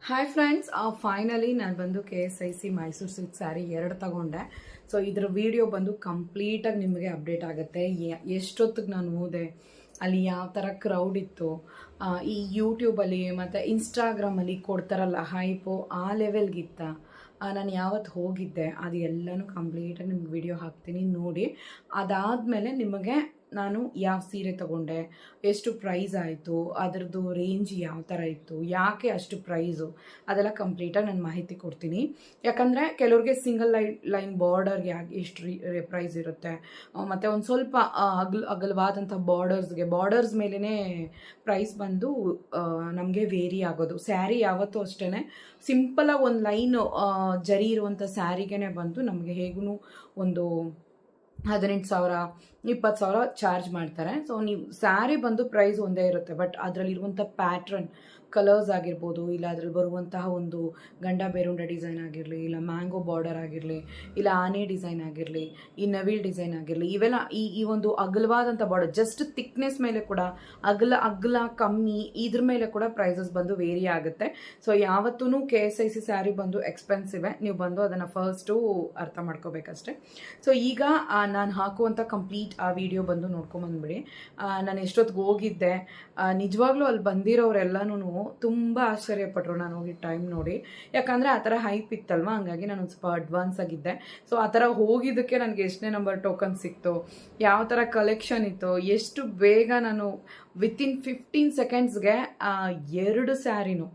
Hi friends, finally ನಾನು ಬಂದು KSIC Mysuru silk sari 2 ತಗೊಂಡೆ. ಸೊ ಇದರ ವಿಡಿಯೋ ಬಂದು ಕಂಪ್ಲೀಟಾಗಿ ನಿಮಗೆ ಅಪ್ಡೇಟ್ ಆಗುತ್ತೆ. ಎಷ್ಟೊತ್ತಿಗೆ ನಾನು ಹೋದೆ, ಅಲ್ಲಿ ಯಾವ ಥರ ಕ್ರೌಡ್ ಇತ್ತು, ಈ ಯೂಟ್ಯೂಬಲ್ಲಿ ಮತ್ತು ಇನ್ಸ್ಟಾಗ್ರಾಮಲ್ಲಿ ಕೊಡ್ತಾರಲ್ಲ ಹೈಪು, ಆ ಲೆವೆಲ್ಗಿತ್ತ, ನಾನು ಯಾವತ್ತು ಹೋಗಿದ್ದೆ ಅದು ಎಲ್ಲನೂ ಕಂಪ್ಲೀಟಾಗಿ ನಿಮ್ಗೆ ವಿಡಿಯೋ ಹಾಕ್ತೀನಿ ನೋಡಿ. ಅದಾದಮೇಲೆ ನಿಮಗೆ ನಾನು ಯಾವ ಸೀರೆ ತಗೊಂಡೆ, ಎಷ್ಟು ಪ್ರೈಸ್ ಆಯಿತು, ಅದರದ್ದು ರೇಂಜ್ ಯಾವ ಥರ ಇತ್ತು, ಯಾಕೆ ಅಷ್ಟು ಪ್ರೈಸು, ಅದೆಲ್ಲ ಕಂಪ್ಲೀಟಾಗಿ ನಾನು ಮಾಹಿತಿ ಕೊಡ್ತೀನಿ. ಯಾಕಂದರೆ ಕೆಲವ್ರಿಗೆ ಸಿಂಗಲ್ ಲೈನ್ ಬಾರ್ಡರ್ಗೆ ಎಷ್ಟು ಪ್ರೈಸ್ ಇರುತ್ತೆ, ಮತ್ತು ಒಂದು ಸ್ವಲ್ಪ ಅಗಲವಾದಂಥ ಬಾರ್ಡರ್ಸ್ ಮೇಲೇ ಪ್ರೈಸ್ ಬಂದು ನಮಗೆ ವೇರಿ ಆಗೋದು. ಸ್ಯಾರಿ ಯಾವತ್ತೂ ಅಷ್ಟೇ ಸಿಂಪಲಾಗಿ ಒಂದು ಲೈನು ಜರಿ ಇರುವಂಥ ಸ್ಯಾರಿಗೇ ಬಂದು ನಮಗೆ ಹೇಗೂ ಒಂದು 18,000 20,000 ಚಾರ್ಜ್ ಮಾಡ್ತಾರೆ. ಸೊ ನೀವು ಸ್ಯಾರಿ ಬಂದು ಪ್ರೈಸ್ ಒಂದೇ ಇರುತ್ತೆ, ಬಟ್ ಅದರಲ್ಲಿರುವಂಥ ಪ್ಯಾಟ್ರನ್ ಕಲರ್ಸ್ ಆಗಿರ್ಬೋದು, ಇಲ್ಲ ಅದರಲ್ಲಿ ಬರುವಂತಹ ಒಂದು ಗಂಡ ಬೇರುಂಡ ಡಿಸೈನ್ ಆಗಿರಲಿ, ಇಲ್ಲ ಮ್ಯಾಂಗೋ ಬಾರ್ಡರ್ ಆಗಿರಲಿ, ಇಲ್ಲ ಆನೆ ಡಿಸೈನ್ ಆಗಿರಲಿ, ಈ ನವಿಲ್ ಡಿಸೈನ್ ಆಗಿರಲಿ, ಇವೆಲ್ಲ ಈ ಒಂದು ಅಗಲವಾದಂಥ ಬಾರ್ಡರ್ ಜಸ್ಟ್ ಥಿಕ್ನೆಸ್ ಮೇಲೆ ಕೂಡ ಅಗಲ ಕಮ್ಮಿ ಇದ್ರ ಮೇಲೆ ಕೂಡ ಪ್ರೈಸಸ್ ಬಂದು ವೇರಿ ಆಗುತ್ತೆ. ಸೊ ಯಾವತ್ತೂ KSIC ಸ್ಯಾರಿ ಬಂದು ಎಕ್ಸ್ಪೆನ್ಸಿವೆ, ನೀವು ಬಂದು ಅದನ್ನು ಫಸ್ಟು ಅರ್ಥ ಮಾಡ್ಕೋಬೇಕಷ್ಟೆ. ಸೊ ಈಗ ನಾನು ಹಾಕುವಂಥ ಕಂಪ್ಲೀಟ್ ಆ ವಿಡಿಯೋ ಬಂದು ನೋಡ್ಕೊಂಬಂದ್ಬಿಡಿ. ನಾನು ಎಷ್ಟೊತ್ತಿಗೆ ಹೋಗಿದ್ದೆ, ನಿಜವಾಗ್ಲೂ ಅಲ್ಲಿ ಬಂದಿರೋರೆಲ್ಲನೂ ತುಂಬ ಆಶ್ಚರ್ಯಪಟ್ಟರು ನಾನು ಹೋಗಿ ಟೈಮ್ ನೋಡಿ. ಯಾಕಂದರೆ ಆ ಥರ ಹೈಪ್ ಇತ್ತಲ್ವ, ಹಂಗಾಗಿ ನಾನು ಒಂದು ಸ್ವಲ್ಪ ಅಡ್ವಾನ್ಸ್ ಆಗಿದ್ದೆ. ಸೊ ಆ ಥರ ಹೋಗಿದ್ದಕ್ಕೆ ನನಗೆ ಎಷ್ಟನೇ ನಂಬರ್ ಟೋಕನ್ ಸಿಕ್ತು, ಯಾವ ಥರ ಕಲೆಕ್ಷನ್ ಇತ್ತು, ಎಷ್ಟು ಬೇಗ ನಾನು ವಿತಿನ್ 15 ಸೆಕೆಂಡ್ಸ್ಗೆ 2 ಸ್ಯಾರಿನೂ,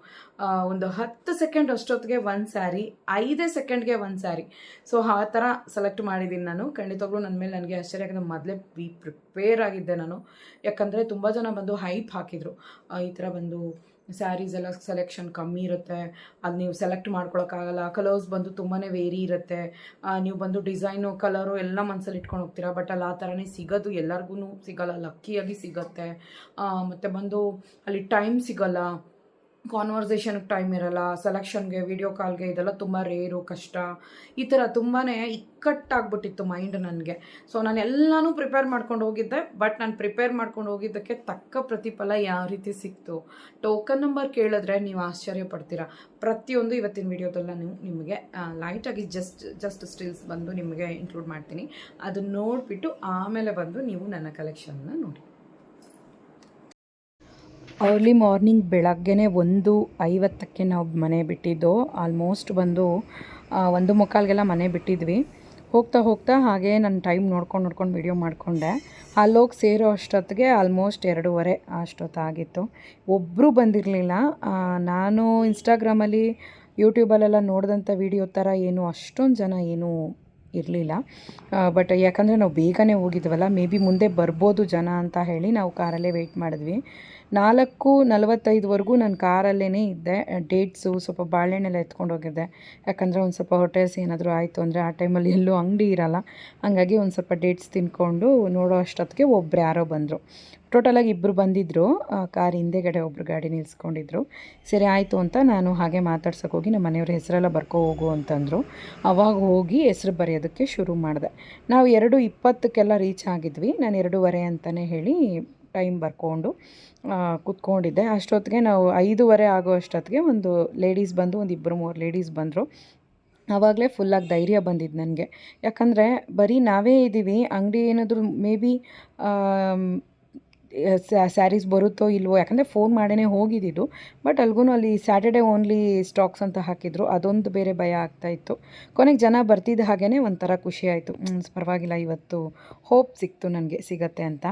ಒಂದು 10 ಸೆಕೆಂಡ್ ಅಷ್ಟೊತ್ತಿಗೆ 1 ಸ್ಯಾರಿ, 5 ಸೆಕೆಂಡ್ಗೆ 1 ಸ್ಯಾರಿ. ಸೊ ಆ ಥರ ಸೆಲೆಕ್ಟ್ ಮಾಡಿದ್ದೀನಿ ನಾನು. ಖಂಡಿತವಾಗ್ಲೂ ನನ್ನ ಮೇಲೆ ನನಗೆ ಆಶ್ಚರ್ಯ, ಯಾಕಂದರೆ ಮೊದಲೇ ಪ್ರಿಪೇರ್ ಆಗಿದ್ದೆ ನಾನು. ಯಾಕಂದರೆ ತುಂಬ ಜನ ಬಂದು ಹೈಪ್ ಹಾಕಿದರು, ಈ ಥರ ಬಂದು ಸ್ಯಾರೀಸ್ ಎಲ್ಲ ಸೆಲೆಕ್ಷನ್ ಕಮ್ಮಿ ಇರುತ್ತೆ, ಅದು ನೀವು ಸೆಲೆಕ್ಟ್ ಮಾಡ್ಕೊಳಕ್ಕಾಗಲ್ಲ, ಕಲರ್ಸ್ ಬಂದು ತುಂಬಾ ವೇರಿ ಇರುತ್ತೆ, ನೀವು ಬಂದು ಡಿಸೈನು ಕಲರು ಎಲ್ಲ ಮನಸ್ಸಲ್ಲಿ ಇಟ್ಕೊಂಡು ಹೋಗ್ತೀರಾ, ಬಟ್ ಅಲ್ಲಿ ಆ ಥರನೇ ಸಿಗೋದು ಎಲ್ಲರಿಗೂ ಸಿಗೋಲ್ಲ, ಲಕ್ಕಿಯಾಗಿ ಸಿಗುತ್ತೆ. ಮತ್ತು ಬಂದು ಅಲ್ಲಿ ಟೈಮ್ ಸಿಗೋಲ್ಲ, ಕಾನ್ವರ್ಸೇಷನ್ಗೆ ಟೈಮ್ ಇರಲ್ಲ, ಸೆಲೆಕ್ಷನ್ಗೆ, ವಿಡಿಯೋ ಕಾಲ್ಗೆ, ಇದೆಲ್ಲ ತುಂಬ ರೇರು, ಕಷ್ಟ, ಈ ಥರ ತುಂಬಾ ಇಕ್ಕಟ್ಟಾಗ್ಬಿಟ್ಟಿತ್ತು ಮೈಂಡ್ ನನಗೆ. ಸೊ ನಾನು ಎಲ್ಲನೂ ಪ್ರಿಪೇರ್ ಮಾಡ್ಕೊಂಡು ಹೋಗಿದ್ದೆ, ಬಟ್ ನಾನು ಪ್ರಿಪೇರ್ ಮಾಡ್ಕೊಂಡು ಹೋಗಿದ್ದಕ್ಕೆ ತಕ್ಕ ಪ್ರತಿಫಲ ಯಾವ ರೀತಿ ಸಿಕ್ತು, ಟೋಕನ್ ನಂಬರ್ ಕೇಳಿದ್ರೆ ನೀವು ಆಶ್ಚರ್ಯ ಪಡ್ತೀರಾ. ಪ್ರತಿಯೊಂದು ಇವತ್ತಿನ ವಿಡಿಯೋದಲ್ಲ ನಿಮಗೆ ಲೈಟಾಗಿ ಜಸ್ಟ್ ಸ್ಟಿಲ್ಸ್ ಬಂದು ನಿಮಗೆ ಇನ್ಕ್ಲೂಡ್ ಮಾಡ್ತೀನಿ. ಅದನ್ನು ನೋಡಿಬಿಟ್ಟು ಆಮೇಲೆ ಬಂದು ನೀವು ನನ್ನ ಕಲೆಕ್ಷನ್ನ ನೋಡಿ. ಅರ್ಲಿ ಮಾರ್ನಿಂಗ್ ಬೆಳಗ್ಗೆ 1:50ಕ್ಕೆ ನಾವು ಮನೆ ಬಿಟ್ಟಿದ್ದು. ಆಲ್ಮೋಸ್ಟ್ ಬಂದು 1:45ಗೆಲ್ಲ ಮನೆ ಬಿಟ್ಟಿದ್ವಿ. ಹೋಗ್ತಾ ಹಾಗೆ ನಾನು ಟೈಮ್ ನೋಡ್ಕೊಂಡು ವಿಡಿಯೋ ಮಾಡಿಕೊಂಡೆ. ಅಲ್ಲೋಗಿ ಸೇರೋ ಅಷ್ಟೊತ್ತಿಗೆ ಆಲ್ಮೋಸ್ಟ್ 2:30 ಅಷ್ಟೊತ್ತಾಗಿತ್ತು. ಒಬ್ಬರು ಬಂದಿರಲಿಲ್ಲ. ನಾನು ಇನ್ಸ್ಟಾಗ್ರಾಮಲ್ಲಿ ಯೂಟ್ಯೂಬಲ್ಲೆಲ್ಲ ನೋಡಿದಂಥ ವಿಡಿಯೋ ಥರ ಏನು ಅಷ್ಟೊಂದು ಜನ ಏನೂ ಇರಲಿಲ್ಲ. ಬಟ್ ಯಾಕಂದರೆ ನಾವು ಬೇಗನೆ ಹೋಗಿದ್ವಲ್ಲ, ಮೇ ಬಿ ಮುಂದೆ ಬರ್ಬೋದು ಜನ ಅಂತ ಹೇಳಿ ನಾವು ಕಾರಲ್ಲೇ ವೆಯ್ಟ್ ಮಾಡಿದ್ವಿ. 4:45ವರೆಗೂ ನಾನು ಕಾರಲ್ಲೇ ಇದ್ದೆ. ಡೇಟ್ಸು, ಸ್ವಲ್ಪ ಬಾಳೆಹಣ್ಣೆಲ್ಲ ಎತ್ಕೊಂಡು ಹೋಗಿದ್ದೆ. ಯಾಕಂದರೆ ಒಂದು ಸ್ವಲ್ಪ ಹೊಟ್ಟೆ ಹಸಿ ಏನಾದರೂ ಆಯಿತು ಅಂದರೆ ಆ ಟೈಮಲ್ಲಿ ಎಲ್ಲೂ ಅಂಗಡಿ ಇರಲ್ಲ. ಹಾಗಾಗಿ ಒಂದು ಸ್ವಲ್ಪ ಡೇಟ್ಸ್ ತಿನ್ಕೊಂಡು ನೋಡೋ ಅಷ್ಟೊತ್ತಿಗೆ ಒಬ್ರು ಯಾರೋ ಬಂದರು. ಟೋಟಲಾಗಿ 2 ಬಂದಿದ್ದರು. ಕಾರ್ ಹಿಂದೆಗಡೆ ಒಬ್ಬರು ಗಾಡಿ ನಿಲ್ಲಿಸ್ಕೊಂಡಿದ್ರು. ಸರಿ ಆಯಿತು ಅಂತ ನಾನು ಹಾಗೆ ಮಾತಾಡ್ಸೋಕೆ ಹೋಗಿ ನಮ್ಮ ಮನೆಯವ್ರ ಹೆಸರೆಲ್ಲ ಬರ್ಕೊ ಹೋಗು ಅಂತಂದರು. ಅವಾಗ ಹೋಗಿ ಹೆಸ್ರು ಬರೆಯೋದಕ್ಕೆ ಶುರು ಮಾಡಿದೆ. ನಾವು 2:20ಕ್ಕೆಲ್ಲ ರೀಚ್ ಆಗಿದ್ವಿ. ನಾನು 2:30 ಅಂತಲೇ ಹೇಳಿ ಟೈಮ್ ಬರ್ಕೊಂಡು ಕೂತ್ಕೊಂಡಿದ್ದೆ. ಅಷ್ಟೊತ್ತಿಗೆ ನಾವು 5:30 ಆಗೋ ಅಷ್ಟೊತ್ತಿಗೆ ಒಂದು ಲೇಡೀಸ್ ಬಂದು, ಒಂದು 2-3 ಲೇಡೀಸ್ ಬಂದರು. ಆವಾಗಲೇ ಫುಲ್ಲಾಗಿ ಧೈರ್ಯ ಬಂದಿದ್ದು ನನಗೆ. ಯಾಕಂದರೆ ಬರೀ ನಾವೇ ಇದ್ದೀವಿ, ಅಂಗಡಿ ಏನಾದರೂ ಮೇ ಬಿ ಸ್ಯಾರೀಸ್ ಬರುತ್ತೋ ಇಲ್ವೋ, ಯಾಕಂದರೆ ಫೋನ್ ಮಾಡೇ ಹೋಗಿದ್ದಿದ್ದು. ಬಟ್ ಅಲ್ಲಿ ಸ್ಯಾಟರ್ಡೇ ಓನ್ಲಿ ಸ್ಟಾಕ್ಸ್ ಅಂತ ಹಾಕಿದ್ರು, ಅದೊಂದು ಬೇರೆ ಭಯ ಆಗ್ತಾಯಿತ್ತು. ಕೊನೆಗೆ ಜನ ಬರ್ತಿದ್ದ ಹಾಗೇ ಒಂಥರ ಖುಷಿ ಆಯಿತು. ಪರವಾಗಿಲ್ಲ, ಇವತ್ತು ಹೋಪ್ ಸಿಕ್ತು ನನಗೆ ಸಿಗತ್ತೆ ಅಂತ.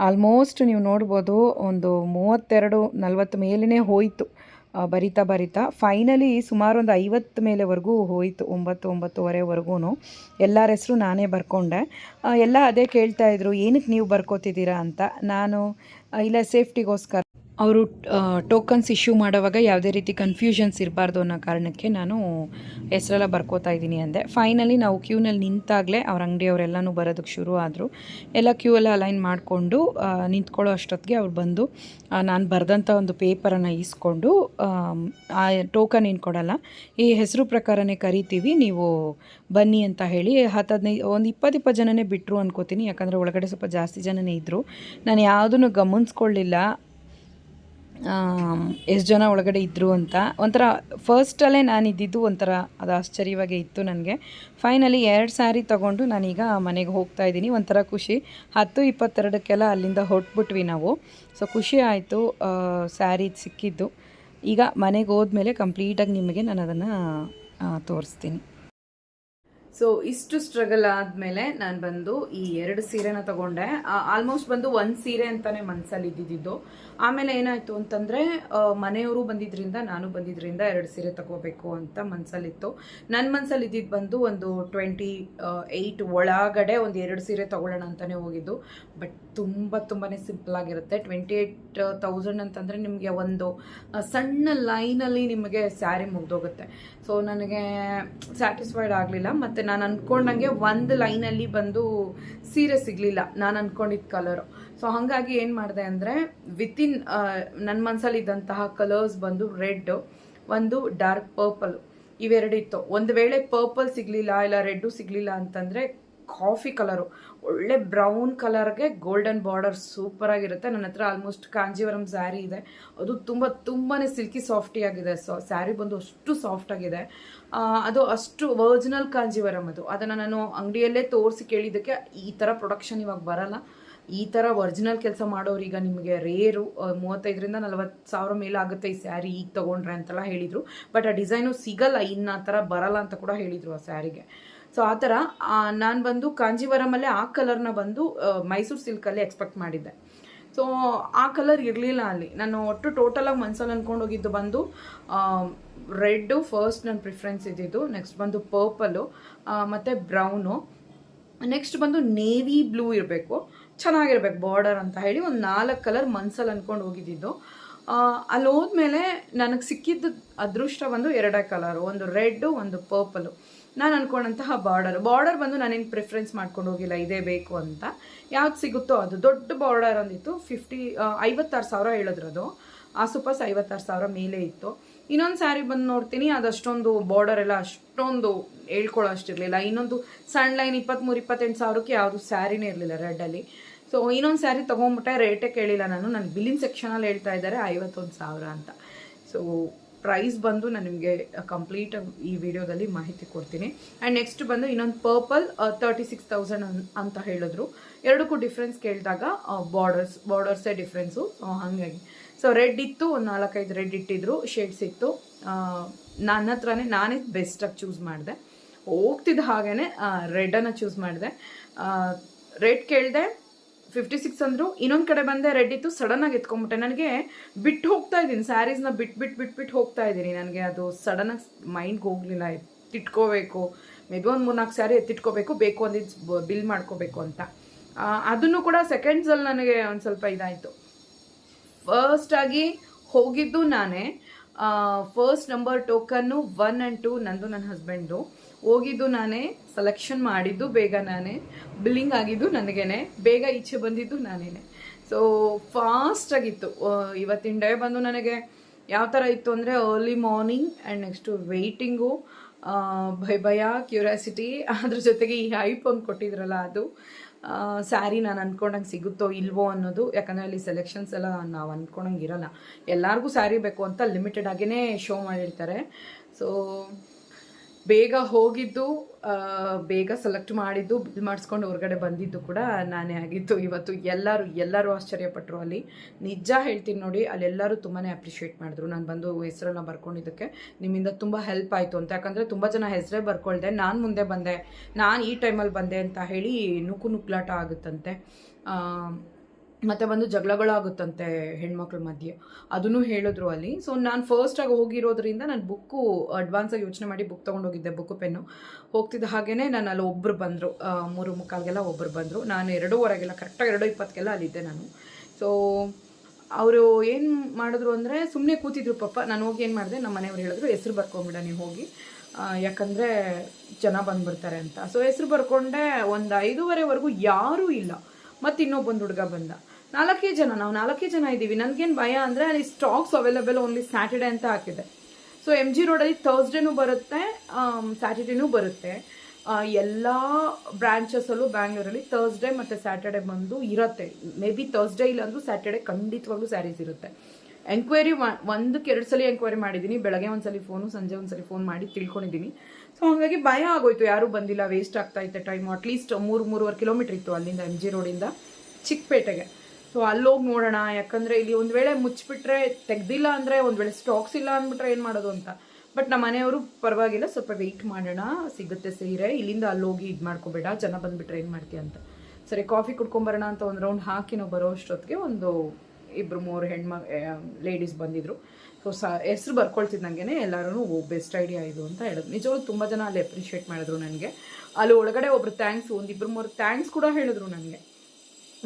ಆಲ್ಮೋಸ್ಟ್ ನೀವು ನೋಡ್ಬೋದು ಒಂದು 32-40 ಮೇಲೇ ಹೋಯಿತು. ಬರಿತಾ ಫೈನಲಿ ಸುಮಾರು ಒಂದು 50 ಮೇಲೆವರೆಗೂ ಹೋಯಿತು. 9-9:30ವರೆಗೂ ಎಲ್ಲರ ಹೆಸರು ನಾನೇ ಬರ್ಕೊಂಡೆ. ಎಲ್ಲ ಅದೇ ಕೇಳ್ತಾಯಿದ್ರು, ಏನಕ್ಕೆ ನೀವು ಬರ್ಕೋತಿದ್ದೀರಾ ಅಂತ. ನಾನು ಇಲ್ಲ, ಸೇಫ್ಟಿಗೋಸ್ಕರ. ಅವರು ಟೋಕನ್ಸ್ ಇಶ್ಯೂ ಮಾಡೋವಾಗ ಯಾವುದೇ ರೀತಿ ಕನ್ಫ್ಯೂಷನ್ಸ್ ಇರಬಾರ್ದು ಅನ್ನೋ ಕಾರಣಕ್ಕೆ ನಾನು ಹೆಸರೆಲ್ಲ ಬರ್ಕೋತಾ ಇದ್ದೀನಿ ಅಂದೆ. ಫೈನಲಿ ನಾವು ಕ್ಯೂನಲ್ಲಿ ನಿಂತಾಗಲೇ ಅವ್ರ ಅಂಗಡಿಯವರೆಲ್ಲನೂ ಬರೋದಕ್ಕೆ ಶುರು ಆದರು. ಎಲ್ಲ ಕ್ಯೂ ಎಲ್ಲ ಅಲೈನ್ ಮಾಡಿಕೊಂಡು ನಿಂತ್ಕೊಳ್ಳೋ ಅಷ್ಟೊತ್ತಿಗೆ ಅವ್ರು ಬಂದು ನಾನು ಬರೆದಂಥ ಒಂದು ಪೇಪರನ್ನು ಇಸ್ಕೊಂಡು, ಆ ಟೋಕನ್ ಏನು ಕೊಡಲ್ಲ, ಈ ಹೆಸರು ಪ್ರಕಾರನೇ ಕರಿತೀವಿ, ನೀವು ಬನ್ನಿ ಅಂತ ಹೇಳಿ 10-15 ಒಂದು 20 ಜನನೇ ಬಿಟ್ಟರು ಅನ್ಕೋತೀನಿ. ಯಾಕಂದರೆ ಒಳಗಡೆ ಸ್ವಲ್ಪ ಜಾಸ್ತಿ ಜನನೇ ಇದ್ದರು. ನಾನು ಯಾವುದನ್ನು ಗಮನಿಸ್ಕೊಳ್ಳಿಲ್ಲ. ಎಷ್ಟು ಜನ ಒಳಗಡೆ ಇದ್ದರು ಅಂತ ಒಂಥರ ಫಸ್ಟಲ್ಲೇ ನಾನು ಇದ್ದಿದ್ದು ಒಂಥರ ಅದು ಆಶ್ಚರ್ಯವಾಗೇ ಇತ್ತು ನನಗೆ. ಫೈನಲಿ 2 ಸ್ಯಾರಿ ತೊಗೊಂಡು ನಾನೀಗ ಮನೆಗೆ ಹೋಗ್ತಾ ಇದ್ದೀನಿ. ಒಂಥರ ಖುಷಿ. 10:22ಕ್ಕೆಲ್ಲ ಅಲ್ಲಿಂದ ಹೊರಟ್ಬಿಟ್ವಿ ನಾವು. ಸೊ ಖುಷಿ ಆಯಿತು ಸ್ಯಾರಿ ಸಿಕ್ಕಿದ್ದು. ಈಗ ಮನೆಗೆ ಹೋದ್ಮೇಲೆ ಕಂಪ್ಲೀಟಾಗಿ ನಿಮಗೆ ನಾನು ಅದನ್ನು ತೋರಿಸ್ತೀನಿ. ಸೊ ಇಷ್ಟು ಸ್ಟ್ರಗಲ್ ಆದಮೇಲೆ ನಾನು ಬಂದು ಈ 2 ಸೀರೆನ ತಗೊಂಡೆ. ಆಲ್ಮೋಸ್ಟ್ ಬಂದು 1 ಸೀರೆ ಅಂತಾನೆ ಮನಸ್ಸಲ್ಲಿ ಇದ್ದಿದ್ದು. ಆಮೇಲೆ ಏನಾಯಿತು ಅಂತಂದರೆ ಮನೆಯವರು ಬಂದಿದ್ದರಿಂದ ನಾನು ಬಂದಿದ್ದರಿಂದ 2 ಸೀರೆ ತಗೋಬೇಕು ಅಂತ ಮನಸ್ಸಲ್ಲಿತ್ತು. ನನ್ನ ಮನಸ್ಸಲ್ಲಿ ಇದ್ದಿದ್ದು ಬಂದು ಒಂದು 28 ಒಳಗಡೆ ಒಂದು 2 ಸೀರೆ ತಗೊಳ್ಳೋಣ ಅಂತಲೇ ಹೋಗಿದ್ದು. ಬಟ್ ತುಂಬಾ ಸಿಂಪಲ್ ಆಗಿರುತ್ತೆ. 28,000 ಅಂತಂದರೆ ನಿಮಗೆ ಒಂದು ಸಣ್ಣ ಲೈನಲ್ಲಿ ನಿಮಗೆ ಸ್ಯಾರಿ ಮುಗ್ದೋಗುತ್ತೆ. ಸೊ ನನಗೆ ಸ್ಯಾಟಿಸ್ಫೈಡ್ ಆಗಲಿಲ್ಲ. ಮತ್ತು ನಾನು ಅಂದ್ಕೊಂಡಂಗೆ ಒಂದು ಲೈನಲ್ಲಿ ಬಂದು ಸೀರೆ ಸಿಗಲಿಲ್ಲ ನಾನು ಅಂದ್ಕೊಂಡಿದ್ದ ಕಲರು. ಸೊ ಹಾಗಾಗಿ ಏನು ಮಾಡಿದೆ ಅಂದರೆ ವಿತಿನ್ ನನ್ನ ಮನಸ್ಸಲ್ಲಿ ಇದ್ದಂತಹ ಕಲರ್ಸ್ ಬಂದು ರೆಡ್ಡು, ಒಂದು ಡಾರ್ಕ್ ಪರ್ಪಲ್, ಇವೆರಡಿತ್ತು. ಒಂದು ವೇಳೆ ಪರ್ಪಲ್ ಸಿಗಲಿಲ್ಲ ಇಲ್ಲ ರೆಡ್ಡು ಸಿಗಲಿಲ್ಲ ಅಂತಂದರೆ ಕಾಫಿ ಕಲರು, ಒಳ್ಳೆ ಬ್ರೌನ್ ಕಲರ್ಗೆ ಗೋಲ್ಡನ್ ಬಾರ್ಡರ್ ಸೂಪರಾಗಿರುತ್ತೆ. ನನ್ನ ಹತ್ರ ಆಲ್ಮೋಸ್ಟ್ ಕಾಂಜೀವರಂ ಸ್ಯಾರಿ ಇದೆ. ಅದು ತುಂಬಾ ಸಿಲ್ಕಿ ಸಾಫ್ಟಿ ಆಗಿದೆ. ಸ್ಯಾರಿ ಬಂದು ಅಷ್ಟು ಸಾಫ್ಟಾಗಿದೆ. ಅದು ಅಷ್ಟು ಒರಿಜಿನಲ್ ಕಾಂಜೀವರಂ ಅದು. ಅದನ್ನು ನಾನು ಅಂಗಡಿಯಲ್ಲೇ ತೋರಿಸಿ ಕೇಳಿದ್ದಕ್ಕೆ ಈ ಥರ ಪ್ರೊಡಕ್ಷನ್ ಇವಾಗ ಬರಲ್ಲ, ಈ ಥರ ಒರಿಜಿನಲ್ ಕೆಲಸ ಮಾಡೋರೀಗ ನಿಮಗೆ ರೇರು, 35,000-40,000 ಸಾವಿರ ಮೇಲೆ ಆಗುತ್ತೆ ಈ ಸ್ಯಾರಿ ಈಗ ತೊಗೊಂಡ್ರೆ ಅಂತೆಲ್ಲ ಹೇಳಿದರು. ಬಟ್ ಆ ಡಿಸೈನು ಸಿಗಲ್ಲ, ಇನ್ನು ಆ ಥರ ಬರಲ್ಲ ಅಂತ ಕೂಡ ಹೇಳಿದರು ಆ ಸ್ಯಾರಿಗೆ. ಸೊ ಆ ಥರ ನಾನು ಬಂದು ಕಾಂಜೀವರಮಲ್ಲೇ ಆ ಕಲರ್ನ ಬಂದು ಮೈಸೂರು ಸಿಲ್ಕಲ್ಲಿ ಎಕ್ಸ್ಪೆಕ್ಟ್ ಮಾಡಿದ್ದೆ. ಸೊ ಆ ಕಲರ್ ಇರಲಿಲ್ಲ ಅಲ್ಲಿ. ನಾನು ಒಟ್ಟು ಟೋಟಲಾಗಿ ಮನ್ಸಲ್ಲಿ ಅಂದ್ಕೊಂಡು ಹೋಗಿದ್ದು ಬಂದು ರೆಡ್ಡು ಫಸ್ಟ್ ನನ್ನ ಪ್ರಿಫರೆನ್ಸ್ ಇದ್ದಿದ್ದು. ನೆಕ್ಸ್ಟ್ ಬಂದು ಪರ್ಪಲು, ಮತ್ತು ಬ್ರೌನು, ನೆಕ್ಸ್ಟ್ ಬಂದು ನೇವಿ ಬ್ಲೂ ಇರಬೇಕು, ಚೆನ್ನಾಗಿರ್ಬೇಕು ಬಾರ್ಡರ್ ಅಂತ ಹೇಳಿ ಒಂದು 4 ಕಲರ್ ಮನ್ಸಲ್ಲಿ ಅಂದ್ಕೊಂಡು ಹೋಗಿದ್ದಿದ್ದು. ಅಲ್ಲಿ ಹೋದ್ಮೇಲೆ ನನಗೆ ಸಿಕ್ಕಿದ್ದು ಅದೃಷ್ಟ ಬಂದು 2 ಕಲರು, ಒಂದು ರೆಡ್ಡು ಒಂದು ಪರ್ಪಲು. ನಾನು ಅಂದ್ಕೊಂಡಂತಹ ಬಾರ್ಡರ್ ಬಂದು ನಾನೇನು ಪ್ರಿಫರೆನ್ಸ್ ಮಾಡ್ಕೊಂಡು ಹೋಗಿಲ್ಲ ಇದೇ ಬೇಕು ಅಂತ. ಯಾವ್ದು ಸಿಗುತ್ತೋ ಅದು. ದೊಡ್ಡ ಬಾರ್ಡರ್ ಅಂದಿತ್ತು. 56,000 ಹೇಳಿದ್ರು. ಅದು ಆಸುಪಾಸ್ 56,000 ಮೇಲೆ ಇತ್ತು. ಇನ್ನೊಂದು ಸ್ಯಾರಿ ಬಂದು ನೋಡ್ತೀನಿ, ಅದಷ್ಟೊಂದು ಬಾರ್ಡರ್ ಎಲ್ಲ ಅಷ್ಟೊಂದು ಹೇಳ್ಕೊಳ್ಳೋ ಅಷ್ಟಿರಲಿಲ್ಲ. ಇನ್ನೊಂದು ಸಣ್ಣ ಲೈನ್ 23-28 ಸಾವಿರಕ್ಕೆ ಯಾವುದು ಸ್ಯಾರಿನೇ ಇರಲಿಲ್ಲ ರೆಡ್ಡಲ್ಲಿ. ಸೊ ಇನ್ನೊಂದು ಸ್ಯಾರಿ ತೊಗೊಂಬಿಟ್ಟೆ, ರೇಟೇ ಕೇಳಿಲ್ಲ ನಾನು. ನನ್ನ ಬಿಲ್ಲಿಂಗ್ ಸೆಕ್ಷನಲ್ಲಿ ಹೇಳ್ತಾ ಇದ್ದಾರೆ 51,000 ಅಂತ. ಸೊ ಪ್ರೈಸ್ ಬಂದು ನಾನು ನಿಮಗೆ ಕಂಪ್ಲೀಟ್ ಈ ವಿಡಿಯೋದಲ್ಲಿ ಮಾಹಿತಿ ಕೊಡ್ತೀನಿ. ಆ್ಯಂಡ್ ನೆಕ್ಸ್ಟ್ ಬಂದು ಇನ್ನೊಂದು ಪರ್ಪಲ್ 36,000 ಅಂತ ಹೇಳಿದ್ರು. ಎರಡಕ್ಕೂ ಡಿಫ್ರೆನ್ಸ್ ಕೇಳಿದಾಗ ಬಾರ್ಡರ್ಸೇ ಡಿಫ್ರೆನ್ಸು. ಸೊ ಹಾಗಾಗಿ ಸೊ ರೆಡ್ ಇತ್ತು, ಒಂದು 4-5 ರೆಡ್ ಇಟ್ಟಿದ್ರು, ಶೇಡ್ಸ್ ಇತ್ತು. ನನ್ನ ಹತ್ರನೇ ನಾನೇ ಬೆಸ್ಟಾಗಿ ಚೂಸ್ ಮಾಡಿದೆ. ಹೋಗ್ತಿದ್ದ ಹಾಗೇ ರೆಡನ್ನು ಚೂಸ್ ಮಾಡಿದೆ. ರೆಡ್ ಕೇಳಿದೆ, 56 ಅಂದರು. ಇನ್ನೊಂದು ಕಡೆ ಬಂದೆ, ರೆಡ್ ಇತ್ತು, ಸಡನ್ನಾಗಿ ಎತ್ಕೊಂಡ್ಬಿಟ್ಟೆ. ನನಗೆ ಬಿಟ್ಟು ಹೋಗ್ತಾ ಇದ್ದೀನಿ ಸ್ಯಾರೀಸ್ನ, ಬಿಟ್ಟು ಹೋಗ್ತಾ ಇದ್ದೀನಿ. ನನಗೆ ಅದು ಸಡನ್ನಾಗಿ ಮೈಂಡ್ಗೆ ಹೋಗಲಿಲ್ಲ. ಎತ್ತಿಟ್ಕೋಬೇಕು, ಮೇ ಬಿ ಒಂದು 3-4 ಸ್ಯಾರಿ ಎತ್ತಿಟ್ಕೋಬೇಕು, ಬೇಕು ಅಂದಿದ್ದು ಬಿಲ್ ಮಾಡ್ಕೋಬೇಕು ಅಂತ. ಅದನ್ನು ಕೂಡ ಸೆಕೆಂಡ್ಸಲ್ಲಿ ನನಗೆ ಒಂದು ಸ್ವಲ್ಪ ಇದಾಯಿತು. ಫಸ್ಟಾಗಿ ಹೋಗಿದ್ದು ನಾನೇ. ಫಸ್ಟ್ ನಂಬರ್ ಟೋಕನ್ನು 1 and 2 ನಂದು, ನನ್ನ ಹಸ್ಬೆಂಡು. ಹೋಗಿದ್ದು ನಾನೇ, ಸೆಲೆಕ್ಷನ್ ಮಾಡಿದ್ದು ಬೇಗ ನಾನೇ, ಬಿಲ್ಲಿಂಗ್ ಆಗಿದ್ದು ನನಗೇನೆ, ಬೇಗ ಈಚೆ ಬಂದಿದ್ದು ನಾನೇನೆ. ಸೊ ಫಾಸ್ಟಾಗಿತ್ತು. ಇವತ್ತಿನ ಡೇ ಬಂದು ನನಗೆ ಯಾವ ಥರ ಇತ್ತು ಅಂದರೆ early morning and next waiting, ಭಯ ಕ್ಯೂರಿಯಾಸಿಟಿ, ಅದ್ರ ಜೊತೆಗೆ ಈ ಹೈಪ್ ಒಂದು ಕೊಟ್ಟಿದ್ರಲ್ಲ ಅದು. ಸ್ಯಾರಿ ನಾನು ಅಂದ್ಕೊಂಡಂಗೆ ಸಿಗುತ್ತೋ ಇಲ್ವೋ ಅನ್ನೋದು. ಯಾಕಂದರೆ ಅಲ್ಲಿ ಸೆಲೆಕ್ಷನ್ಸ್ ಎಲ್ಲ ನಾವು ಅಂದ್ಕೊಂಡಂಗೆ ಇರೋಲ್ಲ. ಎಲ್ಲರಿಗೂ ಸ್ಯಾರಿ ಬೇಕು ಅಂತ ಲಿಮಿಟೆಡ್ ಆಗಿಯೇ ಶೋ ಮಾಡಿರ್ತಾರೆ. ಸೊ ಬೇಗ ಹೋಗಿದ್ದು, ಬೇಗ ಸೆಲೆಕ್ಟ್ ಮಾಡಿದ್ದು, ಬಿಲ್ ಮಾಡಿಸ್ಕೊಂಡು ಹೊರಗಡೆ ಬಂದಿದ್ದು ಕೂಡ ನಾನೇ ಆಗಿತ್ತು ಇವತ್ತು. ಎಲ್ಲರೂ ಆಶ್ಚರ್ಯಪಟ್ಟರು ಅಲ್ಲಿ. ನಿಜ ಹೇಳ್ತೀನಿ ನೋಡಿ, ಅಲ್ಲೆಲ್ಲರೂ ತುಂಬಾ ಅಪ್ರಿಷಿಯೇಟ್ ಮಾಡಿದ್ರು. ನಾನು ಬಂದು ಹೆಸರನ್ನ ಬರ್ಕೊಂಡಿದ್ದಕ್ಕೆ ನಿಮ್ಮಿಂದ ತುಂಬ ಹೆಲ್ಪ್ ಆಯಿತು ಅಂತ. ಯಾಕಂದರೆ ತುಂಬ ಜನ ಹೆಸರೇ ಬರ್ಕೊಳ್ದೆ, ನಾನು ಮುಂದೆ ಬಂದೆ, ನಾನು ಈ ಟೈಮಲ್ಲಿ ಬಂದೆ ಅಂತ ಹೇಳಿ ನುಗ್ಲಾಟ ಆಗುತ್ತಂತೆ. ಮತ್ತು ಒಂದು ಜಗಳಗಳಾಗುತ್ತಂತೆ ಹೆಣ್ಮಕ್ಳ ಮಧ್ಯೆ, ಅದನ್ನು ಹೇಳಿದ್ರು ಅಲ್ಲಿ. ಸೊ ನಾನು ಫಸ್ಟಾಗಿ ಹೋಗಿರೋದ್ರಿಂದ ನಾನು ಬುಕ್ಕು ಅಡ್ವಾನ್ಸಾಗಿ ಯೋಚನೆ ಮಾಡಿ ಬುಕ್ ತೊಗೊಂಡೋಗಿದ್ದೆ, ಬುಕ್ಕು ಪೆನ್ನು. ಹೋಗ್ತಿದ್ದ ಹಾಗೇ ನಾನು ಅಲ್ಲಿ ಒಬ್ಬರು ಬಂದರು, 3:45ಗೆಲ್ಲ ಒಬ್ಬರು ಬಂದರು. ನಾನು 2:15ಗೆಲ್ಲ ಕರೆಕ್ಟಾಗಿ 2:20ಗೆಲ್ಲ ಅಲ್ಲಿದ್ದೆ ನಾನು. ಸೊ ಅವರು ಏನು ಮಾಡಿದ್ರು ಅಂದರೆ ಸುಮ್ಮನೆ ಕೂತಿದ್ರು ಪಾಪ. ನಾನು ಹೋಗಿ ಏನು ಮಾಡಿದೆ, ನಮ್ಮ ಮನೆಯವ್ರು ಹೇಳಿದ್ರು ಹೆಸರು ಬರ್ಕೊಂಬಿಡ ನೀವು ಹೋಗಿ, ಯಾಕಂದರೆ ಜನ ಬಂದುಬಿಡ್ತಾರೆ ಅಂತ. ಸೊ ಹೆಸರು ಬರ್ಕೊಂಡೆ. ಒಂದು 5:15ವರೆಗೂ ಯಾರೂ ಇಲ್ಲ. ಮತ್ತು ಇನ್ನೊಬ್ಬೊಂದು ಹುಡುಗ ಬಂದ. 4 ಜನ, ನಾವು 4 ಜನ ಇದ್ದೀವಿ. ನನಗೇನು ಭಯ ಅಂದರೆ ಅಲ್ಲಿ ಸ್ಟಾಕ್ಸ್ ಅವೈಲೇಬಲ್ ಓನ್ಲಿ ಸ್ಯಾಟರ್ಡೆ ಅಂತ ಹಾಕಿದೆ. ಸೊ MG ರೋಡಲ್ಲಿ ಥರ್ಸ್ಡೇನೂ ಬರುತ್ತೆ, ಸ್ಯಾಟರ್ಡೇನೂ ಬರುತ್ತೆ. ಎಲ್ಲ ಬ್ರಾಂಚಸಲ್ಲೂ ಬ್ಯಾಂಗ್ಳೂರಲ್ಲಿ ಥರ್ಸ್ಡೇ ಮತ್ತು ಸ್ಯಾಟರ್ಡೆ ಬಂದು ಇರುತ್ತೆ. ಮೇ ಬಿ ಥರ್ಸ್ಡೇ ಇಲ್ಲಾಂದ್ರೂ ಸ್ಯಾಟರ್ಡೆ ಖಂಡಿತವಾಗ್ಲೂ ಸ್ಯಾರೀಸ್ ಇರುತ್ತೆ. ಎಂಕ್ವೈರಿ ಒಂದಕ್ಕೆ 2 ಸಲ ಎಂಕ್ವೈರಿ ಮಾಡಿದ್ದೀನಿ. ಬೆಳಗ್ಗೆ ಒಂದ್ಸಲಿ ಫೋನು, ಸಂಜೆ ಒಂದ್ಸಲಿ ಫೋನ್ ಮಾಡಿ ತಿಳ್ಕೊಂಡಿದ್ದೀನಿ. ಸೊ ಹಾಗಾಗಿ ಭಯ ಆಗೋಯ್ತು, ಯಾರೂ ಬಂದಿಲ್ಲ, ವೇಸ್ಟ್ ಆಗ್ತಾ ಇತ್ತು ಟೈಮು. ಅಟ್ಲೀಸ್ಟ್ 3-3.5 ಕಿಲೋಮೀಟ್ರ್ ಇತ್ತು ಅಲ್ಲಿಂದ MG ರೋಡಿಂದ ಚಿಕ್ಕಪೇಟೆಗೆ. ಸೊ ಅಲ್ಲೋಗಿ ನೋಡೋಣ, ಯಾಕಂದರೆ ಇಲ್ಲಿ ಒಂದು ವೇಳೆ ಮುಚ್ಚಿಬಿಟ್ರೆ, ತೆಗ್ದಿಲ್ಲ ಅಂದರೆ, ಒಂದು ವೇಳೆ ಸ್ಟಾಕ್ಸ್ ಇಲ್ಲ ಅಂದ್ಬಿಟ್ರೆ ಏನು ಮಾಡೋದು ಅಂತ. ಬಟ್ ನಮ್ಮ ಮನೆಯವರು ಪರವಾಗಿಲ್ಲ, ಸ್ವಲ್ಪ ವೆಯ್ಟ್ ಮಾಡೋಣ, ಸಿಗುತ್ತೆ ಸೀರೆ, ಇಲ್ಲಿಂದ ಅಲ್ಲೋಗಿ ಇದು ಮಾಡ್ಕೋಬೇಡ, ಜನ ಬಂದುಬಿಟ್ರೆ ಏನು ಮಾಡ್ತೀಯ ಅಂತ. ಸರಿ ಕಾಫಿ ಕುಡ್ಕೊಂಬರೋಣ ಅಂತ ಒಂದು ರೌಂಡ್ ಹಾಕಿ ನಾವು ಬರೋ ಅಷ್ಟೊತ್ತಿಗೆ ಒಂದು 2-3 ಲೇಡೀಸ್ ಬಂದಿದ್ರು. ಸೊ ಹೆಸ್ರು ಬರ್ಕೊಳ್ತಿದ್ದಂಗೆ ಎಲ್ಲರೂ ಬೆಸ್ಟ್ ಐಡಿಯಾ ಇದು ಅಂತ ಹೇಳಿದ್ರು. ನಿಜವಾಗ್ಲೂ ತುಂಬ ಜನ ಅಲ್ಲಿ ಅಪ್ರಿಷಿಯೇಟ್ ಮಾಡಿದ್ರು ನನಗೆ. ಅಲ್ಲಿ ಒಳಗಡೆ ಒಬ್ರು ಥ್ಯಾಂಕ್ಸ್, 1-2-3 ಥ್ಯಾಂಕ್ಸ್ ಕೂಡ ಹೇಳಿದ್ರು ನನಗೆ.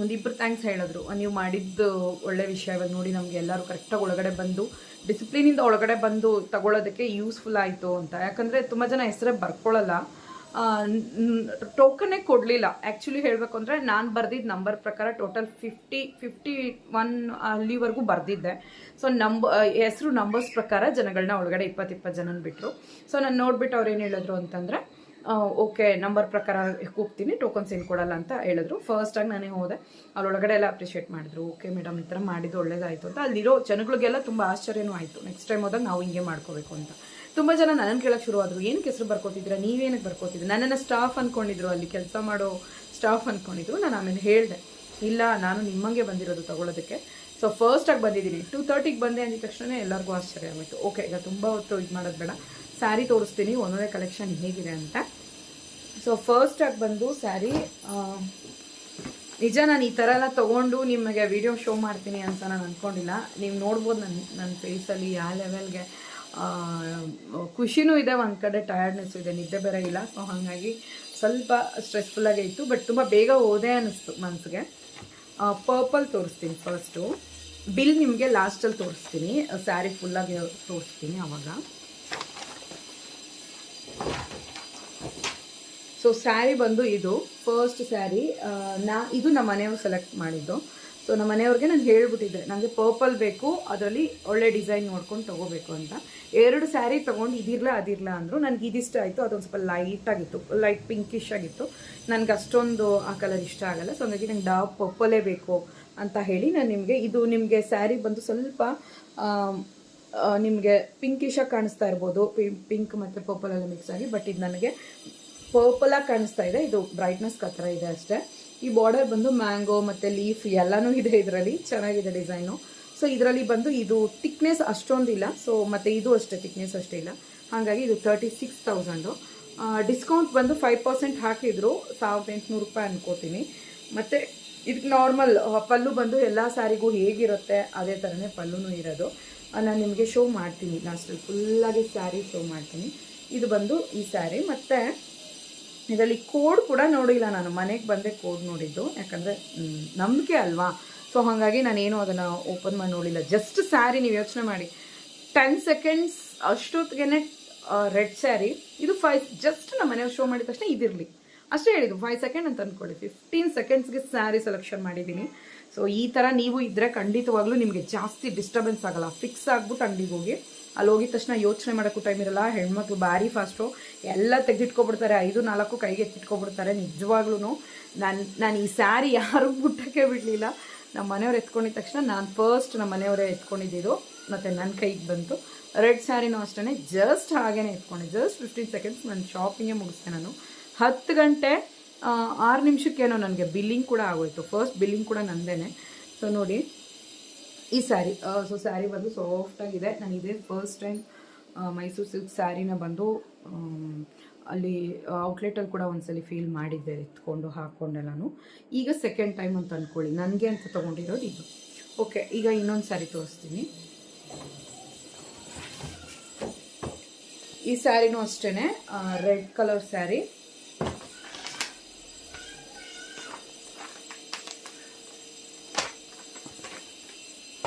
1-2 ಥ್ಯಾಂಕ್ಸ್ ಹೇಳಿದ್ರು, ನೀವು ಮಾಡಿದ್ದು ಒಳ್ಳೆ ವಿಷಯ. ಇವಾಗ ನೋಡಿ ನಮಗೆ ಎಲ್ಲರೂ ಕರೆಕ್ಟಾಗಿ ಒಳಗಡೆ ಬಂದು ಡಿಸಿಪ್ಲಿನಿಂದ ಒಳಗಡೆ ಬಂದು ತಗೊಳ್ಳೋದಕ್ಕೆ ಯೂಸ್ಫುಲ್ ಆಯಿತು ಅಂತ. ಯಾಕಂದರೆ ತುಂಬ ಜನ ಹೆಸರೇ ಬರ್ಕೊಳ್ಳಲ್ಲ, ಟೋಕನ್ನೇ ಕೊಡಲಿಲ್ಲ. ಆ್ಯಕ್ಚುಲಿ ಹೇಳಬೇಕು ಅಂದರೆ ನಾನು ಬರೆದಿದ್ದು ನಂಬರ್ ಪ್ರಕಾರ ಟೋಟಲ್ 51 ಅಲ್ಲಿವರೆಗೂ ಬರೆದಿದ್ದೆ. ಸೊ ಹೆಸರು ನಂಬರ್ಸ್ ಪ್ರಕಾರ ಜನಗಳನ್ನ ಒಳಗಡೆ 20 ಜನನ ಬಿಟ್ಟರು. ಸೊ ನಾನು ನೋಡ್ಬಿಟ್ಟು ಅವ್ರು ಏನು ಹೇಳಿದ್ರು ಅಂತಂದರೆ, ಓಕೆ ನಂಬರ್ ಪ್ರಕಾರ ಕೂಗ್ತೀನಿ, ಟೋಕನ್ಸ್ ಏನು ಕೊಡಲ್ಲ ಅಂತ ಹೇಳಿದ್ರು. ಫಸ್ಟಾಗಿ ನಾನೇ ಹೋದೆ, ಅಲ್ಲೊಳಗಡೆ ಎಲ್ಲ ಅಪ್ರಿಷಿಯೇಟ್ ಮಾಡಿದ್ರು. ಓಕೆ ಮೇಡಮ್, ಈ ಥರ ಮಾಡಿದ್ದು ಒಳ್ಳೇದಾಯಿತು ಅಂತ. ಅಲ್ಲಿರೋ ಜನಗಳಿಗೆಲ್ಲ ತುಂಬ ಆಶ್ಚರ್ಯನೂ ಆಯಿತು. ನೆಕ್ಸ್ಟ್ ಟೈಮ್ ಹೋದಾಗ ನಾವು ಹಿಂಗೆ ಮಾಡ್ಕೋಬೇಕು ಅಂತ. ತುಂಬ ಜನ ನನ್ನನ್ನು ಕೇಳೋಕ್ಕೆ ಶುರುವಾದರು, ಏನಕ್ಕೆ ಹೆಸರು ಬರ್ಕೋತಿದ್ದೀರಾ, ನೀವೇನಕ್ಕೆ ಬರ್ಕೋತಿದ್ರಿ? ನನ್ನನ್ನು ಸ್ಟಾಫ್ ಅಂದ್ಕೊಂಡಿದ್ರು, ಅಲ್ಲಿ ಕೆಲಸ ಮಾಡೋ ಸ್ಟಾಫ್ ಅಂದ್ಕೊಂಡಿದ್ರು. ನಾನು ಆಮೇಲೆ ಹೇಳಿದೆ, ಇಲ್ಲ ನಾನು ನಿಮ್ಮಂಗೆ ಬಂದಿರೋದು ತಗೊಳ್ಳೋದಕ್ಕೆ. ಸೊ ಫಸ್ಟಾಗಿ ಬಂದಿದ್ದೀನಿ, 2:30ಗೆ ಬಂದೆ ಅಂದಿದ ತಕ್ಷಣ ಎಲ್ಲರಿಗೂ ಆಶ್ಚರ್ಯ ಆಗೋಯಿತು. ಓಕೆ, ಈಗ ತುಂಬ ಹೊತ್ತು ಇದು ಮಾಡೋದು ಬೇಡ, ಸ್ಯಾರಿ ತೋರಿಸ್ತೀನಿ ಒಂದೊಂದೇ ಕಲೆಕ್ಷನ್ ಹೇಗಿದೆ ಅಂತ. ಸೊ ಫಸ್ಟಾಗಿ ಬಂದು ಸ್ಯಾರಿ, ನಿಜ ನಾನು ಈ ಥರ ಎಲ್ಲ ತೊಗೊಂಡು ನಿಮಗೆ ವಿಡಿಯೋ ಶೋ ಮಾಡ್ತೀನಿ ಅಂತ ನಾನು ಅಂದ್ಕೊಂಡಿಲ್ಲ. ನೀವು ನೋಡ್ಬೋದು ನನ್ನ ಫೇಸಲ್ಲಿ ಯಾವ ಲೆವೆಲ್ಗೆ ಖುಷಿನೂ ಇದೆ, ಒಂದು ಕಡೆ ಟಯರ್ಡ್ನೆಸ್ಸು ಇದೆ, ನಿದ್ದೆ ಬೇರೆ ಇಲ್ಲ. ಸೊ ಹಾಗಾಗಿ ಸ್ವಲ್ಪ ಸ್ಟ್ರೆಸ್ಫುಲ್ಲಾಗೇ ಇತ್ತು, ಬಟ್ ತುಂಬ ಬೇಗ ಹೋದೆ ಅನ್ನಿಸ್ತು ಮನಸ್ಸಿಗೆ. ಪರ್ಪಲ್ ತೋರಿಸ್ತೀನಿ ಫಸ್ಟು, ಬಿಲ್ ನಿಮಗೆ ಲಾಸ್ಟಲ್ಲಿ ತೋರಿಸ್ತೀನಿ, ಸ್ಯಾರಿ ಫುಲ್ಲಾಗಿ ತೋರಿಸ್ತೀನಿ ಆವಾಗ. ಸೊ ಸ್ಯಾರಿ ಬಂದು ಇದು ಫಸ್ಟ್ ಸ್ಯಾರಿ, ಇದು ನಮ್ಮ ಮನೆಯವ್ರು ಸೆಲೆಕ್ಟ್ ಮಾಡಿದ್ದು. ಸೊ ನಮ್ಮ ಮನೆಯವ್ರಿಗೆ ನಾನು ಹೇಳ್ಬಿಟ್ಟಿದ್ದೆ, ನನಗೆ ಪರ್ಪಲ್ ಬೇಕು, ಅದರಲ್ಲಿ ಒಳ್ಳೆ ಡಿಸೈನ್ ನೋಡ್ಕೊಂಡು ತೊಗೋಬೇಕು ಅಂತ. 2 ಸ್ಯಾರಿ ತೊಗೊಂಡು ಇದಿರಲ್ಲ ಅದಿರಲ್ಲ ಅಂದರು. ನನಗೆ ಇದಿಷ್ಟ ಆಯಿತು, ಅದೊಂದು ಸ್ವಲ್ಪ ಲೈಟಾಗಿತ್ತು, ಲೈಟ್ ಪಿಂಕಿಶ್ ಆಗಿತ್ತು. ನನಗೆ ಅಷ್ಟೊಂದು ಆ ಕಲರ್ ಇಷ್ಟ ಆಗಲ್ಲ. ಸೊ ಹಾಗಾಗಿ ನಂಗೆ ಡಾರ್ಕ್ ಪರ್ಪಲೇ ಬೇಕು ಅಂತ ಹೇಳಿ ನಾನು ನಿಮಗೆ ಸ್ಯಾರಿ ಬಂದು ಸ್ವಲ್ಪ ನಿಮಗೆ ಪಿಂಕಿಶಾಗಿ ಕಾಣಿಸ್ತಾ ಇರ್ಬೋದು, ಪಿಂಕ್ ಮತ್ತು ಪರ್ಪಲ್ ಎಲ್ಲ ಮಿಕ್ಸ್ ಆಗಿ. ಬಟ್ ಇದು ನನಗೆ ಪರ್ಪಲಾಗಿ ಕಾಣಿಸ್ತಾ ಇದೆ, ಇದು ಬ್ರೈಟ್ನೆಸ್ ಹತ್ರ ಇದೆ ಅಷ್ಟೇ. ಈ ಬಾರ್ಡರ್ ಬಂದು ಮ್ಯಾಂಗೋ ಮತ್ತು ಲೀಫ್ ಎಲ್ಲನೂ ಇದೆ ಇದರಲ್ಲಿ, ಚೆನ್ನಾಗಿದೆ ಡಿಸೈನು. ಸೊ ಇದರಲ್ಲಿ ಬಂದು ಇದು ಥಿಕ್ನೆಸ್ ಅಷ್ಟೊಂದಿಲ್ಲ. ಸೊ ಮತ್ತು ಇದು ಅಷ್ಟೇ ಥಿಕ್ನೆಸ್ ಅಷ್ಟೇ ಇಲ್ಲ. ಹಾಗಾಗಿ ಇದು 36,000. ಡಿಸ್ಕೌಂಟ್ ಬಂದು 5% ಹಾಕಿದ್ರು, 1,800 ರೂಪಾಯಿ ಅನ್ಕೋತೀನಿ. ಮತ್ತು ಇದಕ್ಕೆ ನಾರ್ಮಲ್ ಪಲ್ಲು ಬಂದು ಎಲ್ಲ ಸ್ಯಾರಿಗೂ ಹೇಗಿರುತ್ತೆ ಅದೇ ಥರನೇ ಪಲ್ಲುನೂ ಇರೋದು. ನಾನು ನಿಮಗೆ ಶೋ ಮಾಡ್ತೀನಿ ಲಾಸ್ಟಲ್ಲಿ, ಫುಲ್ಲಾಗಿ ಸ್ಯಾರಿ ಶೋ ಮಾಡ್ತೀನಿ. ಇದು ಬಂದು ಈ ಸ್ಯಾರಿ. ಮತ್ತು ಇದರಲ್ಲಿ ಕೋಡ್ ಕೂಡ ನೋಡಿಲ್ಲ, ನಾನು ಮನೆಗೆ ಬಂದೆ ಕೋಡ್ ನೋಡಿದ್ದು, ಯಾಕಂದರೆ ನಂಬಿಕೆ ಅಲ್ವಾ. ಸೊ ಹಾಗಾಗಿ ನಾನೇನು ಅದನ್ನು ಓಪನ್ ಮಾಡಿ ನೋಡಿಲ್ಲ. ಜಸ್ಟ್ ಸ್ಯಾರಿ ನೀವು ಯೋಚನೆ ಮಾಡಿ, 10 ಸೆಕೆಂಡ್ಸ್ ಅಷ್ಟೊತ್ತಿಗೆ ರೆಡ್ ಸ್ಯಾರಿ, ಇದು 5 ಜಸ್ಟ್ ನಮ್ಮ ಮನೆಯವ್ರು ಶೋ ಮಾಡಿದ ತಕ್ಷಣ ಇದಿರಲಿ ಅಷ್ಟೇ ಹೇಳಿದ್ದು, 5 ಸೆಕೆಂಡ್ ಅಂತ ಅಂದ್ಕೊಳ್ಳಿ. 15 ಸೆಕೆಂಡ್ಸ್ಗೆ ಸ್ಯಾರಿ ಸೆಲೆಕ್ಷನ್ ಮಾಡಿದ್ದೀನಿ. ಸೊ ಈ ಥರ ನೀವು ಇದ್ದರೆ ಖಂಡಿತವಾಗ್ಲೂ ನಿಮಗೆ ಜಾಸ್ತಿ ಡಿಸ್ಟರ್ಬೆನ್ಸ್ ಆಗೋಲ್ಲ. ಫಿಕ್ಸ್ ಆಗ್ಬಿಟ್ಟು ಅಂಗಡಿಗೆ ಹೋಗಿ, ಅಲ್ಲಿ ಹೋಗಿದ ತಕ್ಷಣ ಯೋಚನೆ ಮಾಡೋಕ್ಕೂ ಟೈಮ್ ಇರಲ್ಲ. ಹೆಣ್ಮಕ್ಳು ಭಾರಿ ಫಾಸ್ಟು, ಎಲ್ಲ ತೆಗೆದಿಟ್ಕೊಬಿಡ್ತಾರೆ, 5-4 ಕೈಗೆ ಎತ್ತಿಟ್ಕೊಬಿಡ್ತಾರೆ. ನಿಜವಾಗ್ಲೂ ನಾನು ಈ ಸ್ಯಾರಿ ಯಾರಿಗೂ ಮುಟ್ಟಕ್ಕೆ ಬಿಡಲಿಲ್ಲ. ನಮ್ಮ ಮನೆಯವ್ರು ಎತ್ಕೊಂಡಿದ ತಕ್ಷಣ ನಾನು ಫಸ್ಟ್ ನಮ್ಮ ಮನೆಯವರೇ ಎತ್ಕೊಂಡಿದ್ದು, ಮತ್ತು ನನ್ನ ಕೈಗೆ ಬಂತು. ರೆಡ್ ಸ್ಯಾರಿನೂ ಅಷ್ಟೇ, ಜಸ್ಟ್ ಹಾಗೇ ಎತ್ಕೊಂಡೆ, ಜಸ್ಟ್ 15 ಸೆಕೆಂಡ್ಸ್ ನಾನು ಶಾಪಿಂಗೇ ಮುಗಿಸ್ದೆ. ನಾನು 10 ಗಂಟೆ 6 ನಿಮಿಷಕ್ಕೇನೋ ನನಗೆ ಬಿಲ್ಲಿಂಗ್ ಕೂಡ ಆಗೋಯ್ತು. ಫಸ್ಟ್ ಬಿಲ್ಲಿಂಗ್ ಕೂಡ ನಂದೇನೆ. ಸೊ ನೋಡಿ ಈ ಸ್ಯಾರಿ, ಸೊ ಸ್ಯಾರಿ ಬಂದು ಸಾಫ್ಟಾಗಿದೆ. ನಾನು ಇದೇ ಫಸ್ಟ್ ಟೈಮ್ ಮೈಸೂರು ಸಿಲ್ಕ್ ಸ್ಯಾರಿನ ಬಂದು ಅಲ್ಲಿ ಔಟ್ಲೆಟಲ್ಲಿ ಕೂಡ ಒಂದ್ಸಲಿ ಫೀಲ್ ಮಾಡಿದ್ದೆ, ಎತ್ಕೊಂಡು ಹಾಕ್ಕೊಂಡೆಲ್ಲನು. ಈಗ ಸೆಕೆಂಡ್ ಟೈಮ್ ಅಂತ ಅಂದ್ಕೊಳ್ಳಿ, ನನಗೆ ಅಂತ ತೊಗೊಂಡಿರೋದು ಇದು. ಓಕೆ, ಈಗ ಇನ್ನೊಂದು ಸ್ಯಾರಿ ತೋರಿಸ್ತೀನಿ. ಈ ಸ್ಯಾರಿನೂ ಅಷ್ಟೇ, ರೆಡ್ ಕಲರ್ ಸ್ಯಾರಿ.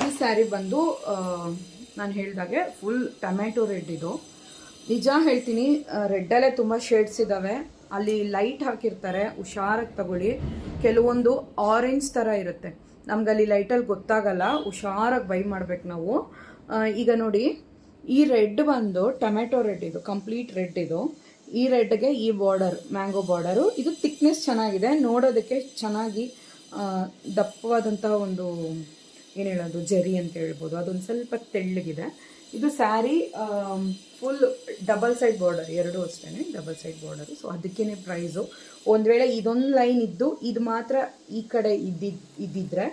ಈ ಸ್ಯಾರಿ ಬಂದು ನಾನು ಹೇಳಿದಾಗೆ ಫುಲ್ ಟೊಮ್ಯಾಟೊ ರೆಡ್. ಇದು ನಿಜ ಹೇಳ್ತೀನಿ, ರೆಡ್ಡಲ್ಲೇ ತುಂಬ ಶೇಡ್ಸ್ ಇದ್ದಾವೆ. ಅಲ್ಲಿ ಲೈಟ್ ಹಾಕಿರ್ತಾರೆ, ಹುಷಾರಾಗಿ ತಗೊಳ್ಳಿ. ಕೆಲವೊಂದು ಆರೆಂಜ್ ಥರ ಇರುತ್ತೆ, ನಮ್ಗಲ್ಲಿ ಲೈಟಲ್ಲಿ ಗೊತ್ತಾಗಲ್ಲ, ಹುಷಾರಾಗಿ ಬೈ ಮಾಡ್ಬೇಕು ನಾವು. ಈಗ ನೋಡಿ, ಈ ರೆಡ್ ಬಂದು ಟೊಮ್ಯಾಟೊ ರೆಡ್, ಇದು ಕಂಪ್ಲೀಟ್ ರೆಡ್. ಇದು ಈ ರೆಡ್ಗೆ ಈ ಬಾರ್ಡರ್ ಮ್ಯಾಂಗೋ ಬಾರ್ಡರು, ಇದು ಥಿಕ್ನೆಸ್ ಚೆನ್ನಾಗಿದೆ, ನೋಡೋದಕ್ಕೆ ಚೆನ್ನಾಗಿ ದಪ್ಪವಾದಂಥ ಒಂದು ಏನು ಹೇಳೋದು ಜರಿ ಅಂತ ಹೇಳ್ಬೋದು, ಅದೊಂದು ಸ್ವಲ್ಪ ತೆಳ್ಳಗಿದೆ. ಇದು sari full double side border, ಎರಡೂ ಅಷ್ಟೇ ಡಬಲ್ ಸೈಡ್ ಬಾರ್ಡರು. ಸೊ ಅದಕ್ಕೇ ಪ್ರೈಸು. ಒಂದು ವೇಳೆ ಇದೊಂದು ಲೈನ್ ಇದ್ದು ಇದು ಮಾತ್ರ ಈ ಕಡೆ ಇದ್ದಿದ್ರೆ